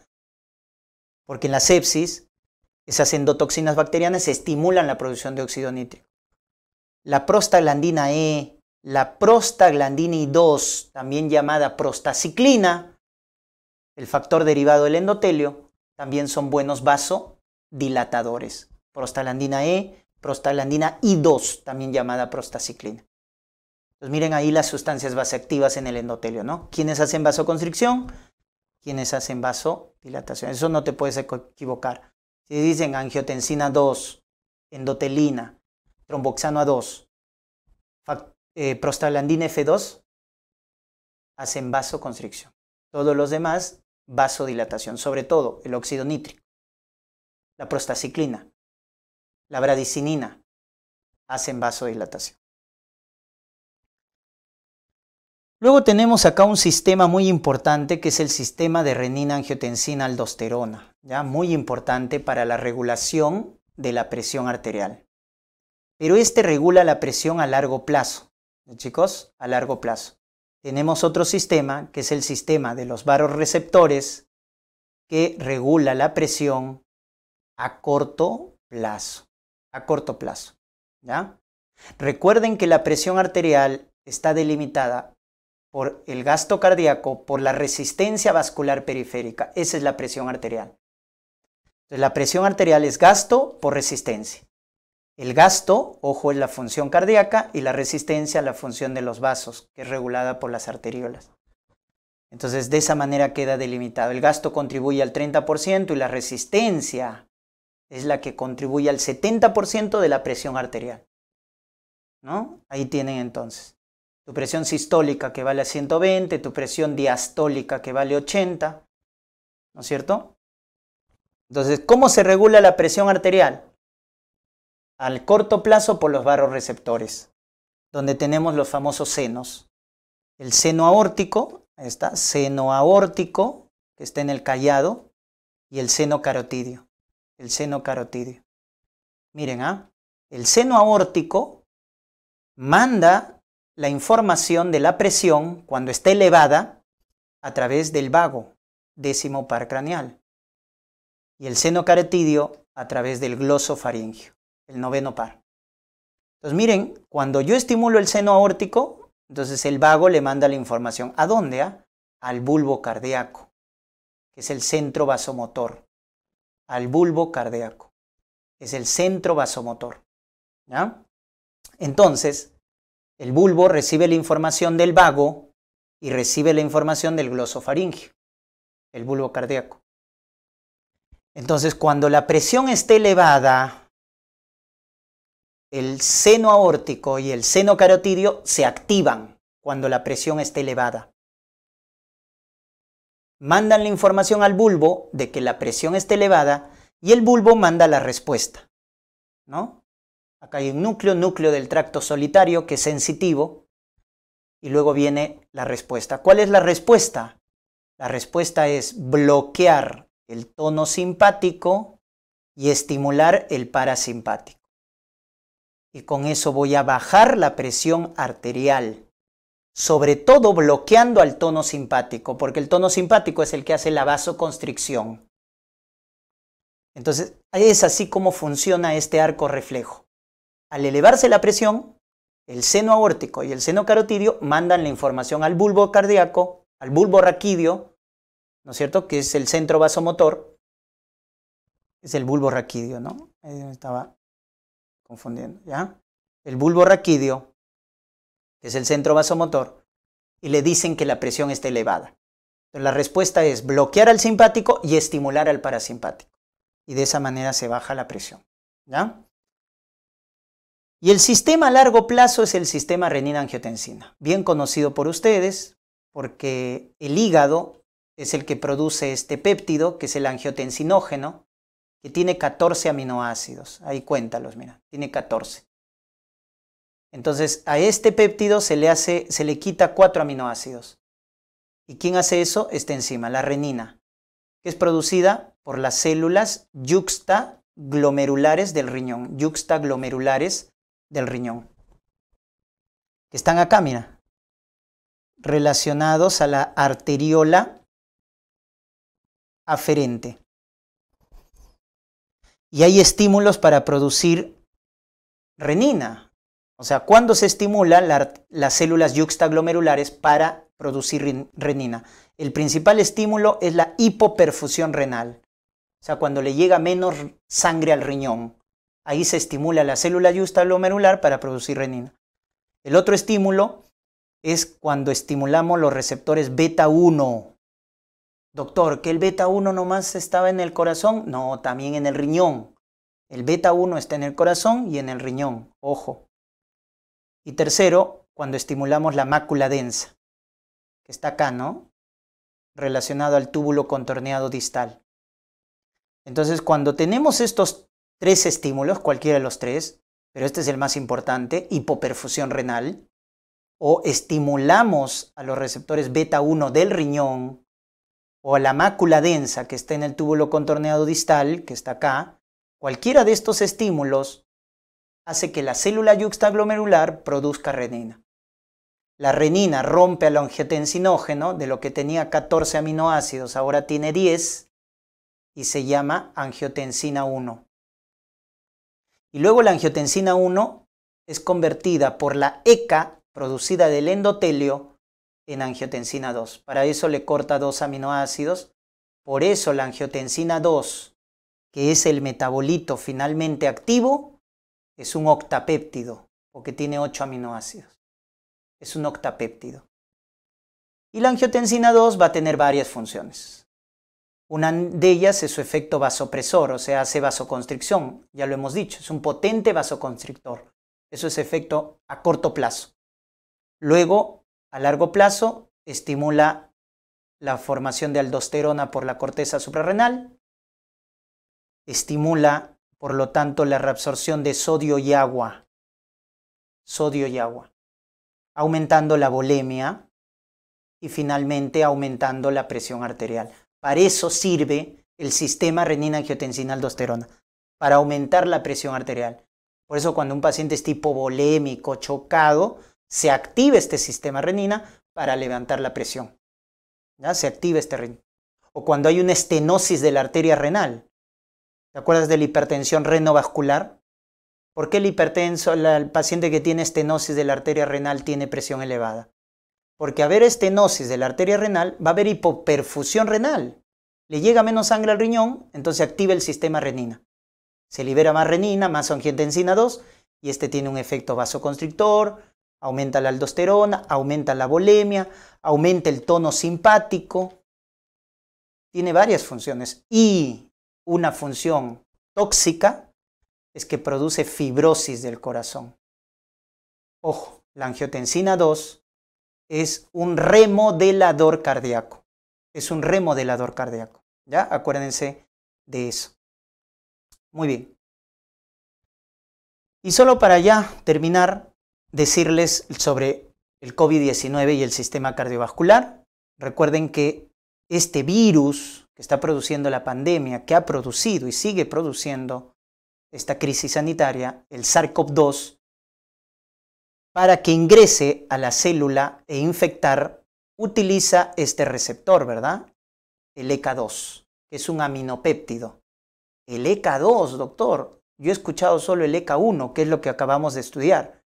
Porque en la sepsis Esas endotoxinas bacterianas estimulan la producción de óxido nítrico. La prostaglandina E, la prostaglandina I2, también llamada prostaciclina, el factor derivado del endotelio, también son buenos vasodilatadores. Prostaglandina E, prostaglandina I2, también llamada prostaciclina. Entonces miren ahí las sustancias vasoactivas en el endotelio, ¿no? ¿Quiénes hacen vasoconstricción? ¿Quiénes hacen vasodilatación? Eso no te puedes equivocar. Si dicen angiotensina 2, endotelina, tromboxano A2, prostaglandina F2, hacen vasoconstricción. Todos los demás, vasodilatación, sobre todo el óxido nítrico, la prostaciclina, la bradicinina, hacen vasodilatación. Luego tenemos acá un sistema muy importante que es el sistema de renina-angiotensina-aldosterona, ¿ya? Muy importante para la regulación de la presión arterial. Pero este regula la presión a largo plazo, ¿sí, chicos? A largo plazo. Tenemos otro sistema que es el sistema de los vasoreceptores que regula la presión a corto plazo. A corto plazo, ¿ya? Recuerden que la presión arterial está delimitada por el gasto cardíaco, por la resistencia vascular periférica. Esa es la presión arterial. Entonces, la presión arterial es gasto por resistencia. El gasto, ojo, es la función cardíaca y la resistencia la función de los vasos, que es regulada por las arteriolas. Entonces, de esa manera queda delimitado. El gasto contribuye al 30% y la resistencia es la que contribuye al 70% de la presión arterial, ¿no? Ahí tienen entonces. Tu presión sistólica que vale a 120, tu presión diastólica que vale 80, ¿no es cierto? Entonces, ¿cómo se regula la presión arterial? Al corto plazo por los vasoreceptores, donde tenemos los famosos senos. El seno aórtico, ahí está, seno aórtico, que está en el callado, y el seno carotidio. El seno carotidio. Miren, el seno aórtico manda la información de la presión cuando está elevada a través del vago décimo par craneal y el seno carotidio a través del glosofaringio, el noveno par. Entonces miren, cuando yo estimulo el seno aórtico, entonces el vago le manda la información. ¿A dónde? Al bulbo cardíaco, que es el centro vasomotor. Al bulbo cardíaco, es el centro vasomotor, ¿ya? Entonces, el bulbo recibe la información del vago y recibe la información del glosofaringio, el bulbo cardíaco. Entonces, cuando la presión esté elevada, el seno aórtico y el seno carotidio se activan cuando la presión esté elevada. Mandan la información al bulbo de que la presión esté elevada y el bulbo manda la respuesta, ¿no? Acá hay un núcleo del tracto solitario que es sensitivo y luego viene la respuesta. ¿Cuál es la respuesta? La respuesta es bloquear el tono simpático y estimular el parasimpático. Y con eso voy a bajar la presión arterial, sobre todo bloqueando al tono simpático, porque el tono simpático es el que hace la vasoconstricción. Entonces, es así como funciona este arco reflejo. Al elevarse la presión, el seno aórtico y el seno carotidio mandan la información al bulbo cardíaco, al bulbo raquídeo, ¿no es cierto? Que es el centro vasomotor. Es el bulbo raquídeo, ¿no? Ahí me estaba confundiendo, ¿ya? El bulbo raquídeo, que es el centro vasomotor, y le dicen que la presión está elevada. Entonces, la respuesta es bloquear al simpático y estimular al parasimpático. Y de esa manera se baja la presión, ¿ya? Y el sistema a largo plazo es el sistema renina-angiotensina, bien conocido por ustedes, porque el hígado es el que produce este péptido, que es el angiotensinógeno, que tiene 14 aminoácidos. Ahí cuéntalos, mira, tiene 14. Entonces, a este péptido se le quita 4 aminoácidos. ¿Y quién hace eso? Esta enzima, la renina, que es producida por las células yuxtaglomerulares del riñón, que están acá, mira, relacionados a la arteriola aferente. Y hay estímulos para producir renina. O sea, ¿cuándo se estimulan las células yuxtaglomerulares para producir renina? El principal estímulo es la hipoperfusión renal. O sea, cuando le llega menos sangre al riñón. Ahí se estimula la célula yuxtaglomerular para producir renina. El otro estímulo es cuando estimulamos los receptores beta 1. Doctor, ¿que el beta 1 nomás estaba en el corazón? No, también en el riñón. El beta 1 está en el corazón y en el riñón. Ojo. Y tercero, cuando estimulamos la mácula densa, que está acá, ¿no? Relacionado al túbulo contorneado distal. Entonces, cuando tenemos estos tres estímulos, cualquiera de los tres, pero este es el más importante, hipoperfusión renal, o estimulamos a los receptores beta 1 del riñón, o a la mácula densa que está en el túbulo contorneado distal, que está acá, cualquiera de estos estímulos hace que la célula yuxtaglomerular produzca renina. La renina rompe al angiotensinógeno, de lo que tenía 14 aminoácidos, ahora tiene 10, y se llama angiotensina 1. Y luego la angiotensina 1 es convertida por la ECA producida del endotelio en angiotensina 2. Para eso le corta 2 aminoácidos. Por eso la angiotensina 2, que es el metabolito finalmente activo, es un octapéptido, porque tiene 8 aminoácidos. Es un octapéptido. Y la angiotensina 2 va a tener varias funciones. Una de ellas es su efecto vasopresor, o sea, hace vasoconstricción. Ya lo hemos dicho, es un potente vasoconstrictor. Eso es efecto a corto plazo. Luego, a largo plazo, estimula la formación de aldosterona por la corteza suprarrenal. Estimula, por lo tanto, la reabsorción de sodio y agua. Sodio y agua. Aumentando la volemia y finalmente aumentando la presión arterial. Para eso sirve el sistema renina-angiotensina-aldosterona, para aumentar la presión arterial. Por eso cuando un paciente es tipo volémico, chocado, se activa este sistema renina para levantar la presión. ¿Ya? Se activa este renina. O cuando hay una estenosis de la arteria renal. ¿Te acuerdas de la hipertensión renovascular? ¿Por qué el paciente que tiene estenosis de la arteria renal tiene presión elevada? Porque a haber estenosis de la arteria renal, va a haber hipoperfusión renal. Le llega menos sangre al riñón, entonces activa el sistema renina. Se libera más renina, más angiotensina 2, y este tiene un efecto vasoconstrictor, aumenta la aldosterona, aumenta la volemia, aumenta el tono simpático. Tiene varias funciones. Y una función tóxica es que produce fibrosis del corazón. Ojo, la angiotensina 2 es un remodelador cardíaco. Es un remodelador cardíaco. ¿Ya? Acuérdense de eso. Muy bien. Y solo para ya terminar, decirles sobre el COVID-19 y el sistema cardiovascular. Recuerden que este virus que está produciendo la pandemia, que ha producido y sigue produciendo esta crisis sanitaria, el SARS-CoV-2, para que ingrese a la célula e infectar, utiliza este receptor, ¿verdad? El ECA2, que es un aminopéptido. El ECA2, doctor, yo he escuchado solo el ECA1, que es lo que acabamos de estudiar.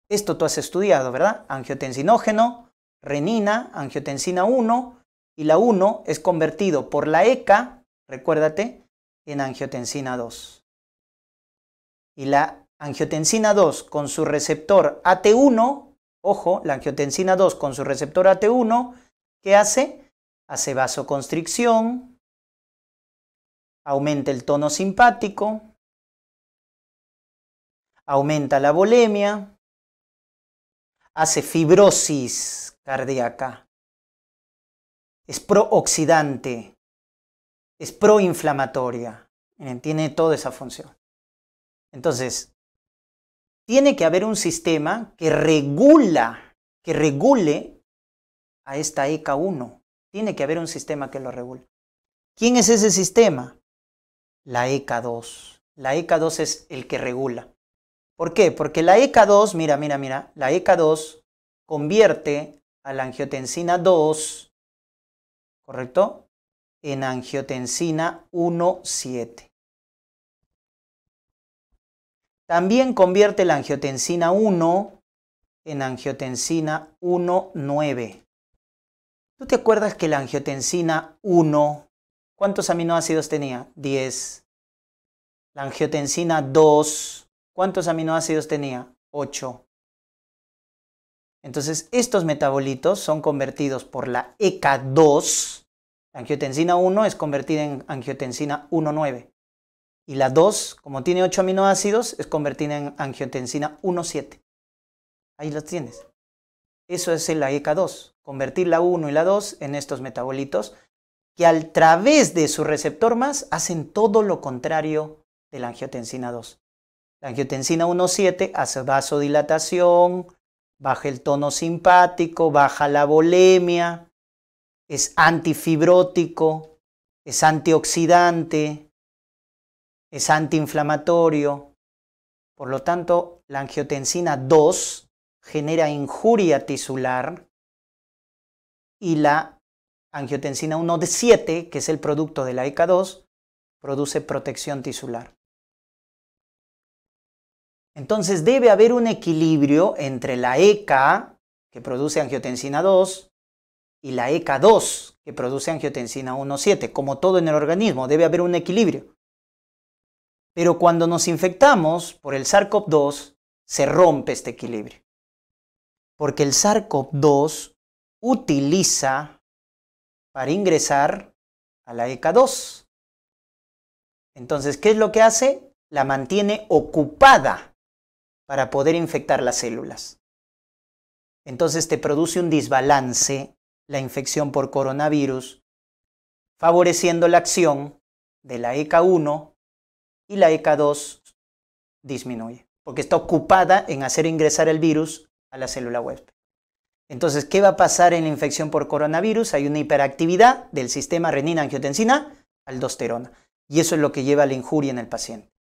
Esto tú has estudiado, ¿verdad? Angiotensinógeno, renina, angiotensina 1, y la 1 es convertido por la ECA, recuérdate, en angiotensina 2. Y la angiotensina 2 con su receptor AT1, ojo, la angiotensina 2 con su receptor AT1, ¿qué hace? Hace vasoconstricción, aumenta el tono simpático, aumenta la volemia, hace fibrosis cardíaca, es prooxidante, es proinflamatoria, tiene toda esa función. Entonces, tiene que haber un sistema que regule a esta ECA1. Tiene que haber un sistema que lo regule. ¿Quién es ese sistema? La ECA2. La ECA2 es el que regula. ¿Por qué? Porque la ECA2, mira, la ECA2 convierte a la angiotensina 2, ¿correcto?, en angiotensina 1,7. También convierte la angiotensina 1 en angiotensina 1,9. ¿Tú te acuerdas que la angiotensina 1, cuántos aminoácidos tenía? 10. La angiotensina 2, ¿cuántos aminoácidos tenía? 8. Entonces, estos metabolitos son convertidos por la ECA2. La angiotensina 1 es convertida en angiotensina 1,9. Y la 2, como tiene 8 aminoácidos, es convertida en angiotensina 1,7. Ahí los tienes. Eso es la ECA2. Convertir la 1 y la 2 en estos metabolitos que a través de su receptor más hacen todo lo contrario de la angiotensina 2. La angiotensina 1,7 hace vasodilatación, baja el tono simpático, baja la volemia, es antifibrótico, es antioxidante, es antiinflamatorio. Por lo tanto, la angiotensina 2 genera injuria tisular y la angiotensina 1,7, que es el producto de la ECA2, produce protección tisular. Entonces debe haber un equilibrio entre la ECA, que produce angiotensina 2, y la ECA2, que produce angiotensina 1,7. Como todo en el organismo, debe haber un equilibrio. Pero cuando nos infectamos por el SARS-CoV-2, se rompe este equilibrio. Porque el SARS-CoV-2 utiliza para ingresar a la ECA2. Entonces, ¿qué es lo que hace? La mantiene ocupada para poder infectar las células. Entonces te produce un desbalance la infección por coronavirus, favoreciendo la acción de la ECA1 y la ECA2 disminuye, porque está ocupada en hacer ingresar el virus a la célula huésped. Entonces, ¿qué va a pasar en la infección por coronavirus? Hay una hiperactividad del sistema renina-angiotensina-aldosterona, y eso es lo que lleva a la injuria en el paciente.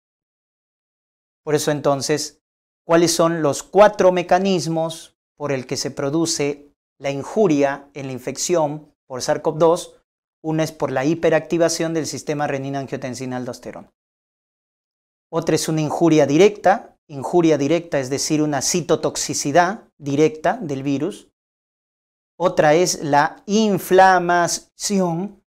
Por eso entonces, ¿cuáles son los 4 mecanismos por el que se produce la injuria en la infección por SARS-CoV-2? Una es por la hiperactivación del sistema renina-angiotensina-aldosterona. Otra es una injuria directa es decir, una citotoxicidad directa del virus. Otra es la inflamación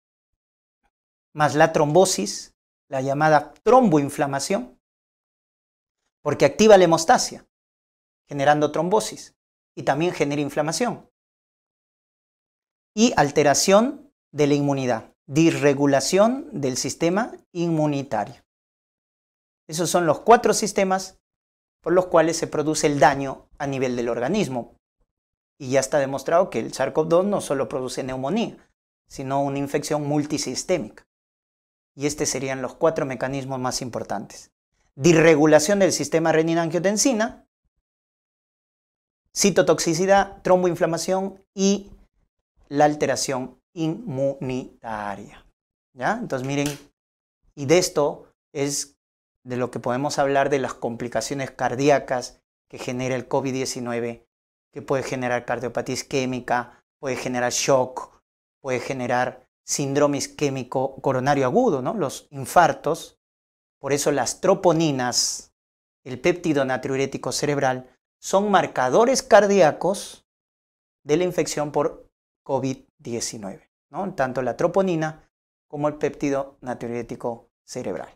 más la trombosis, la llamada tromboinflamación, porque activa la hemostasia, generando trombosis y también genera inflamación. Y alteración de la inmunidad, disregulación del sistema inmunitario. Esos son los 4 sistemas por los cuales se produce el daño a nivel del organismo. Y ya está demostrado que el SARS-CoV-2 no solo produce neumonía, sino una infección multisistémica. Y estos serían los 4 mecanismos más importantes. Disregulación del sistema renina-angiotensina, citotoxicidad, tromboinflamación y la alteración inmunitaria. ¿Ya? Entonces miren, y de esto es de lo que podemos hablar de las complicaciones cardíacas que genera el COVID-19, que puede generar cardiopatía isquémica, puede generar shock, puede generar síndrome isquémico coronario agudo, ¿no? Los infartos. Por eso las troponinas, el péptido natriurético cerebral, son marcadores cardíacos de la infección por COVID-19, ¿no? Tanto la troponina como el péptido natriurético cerebral.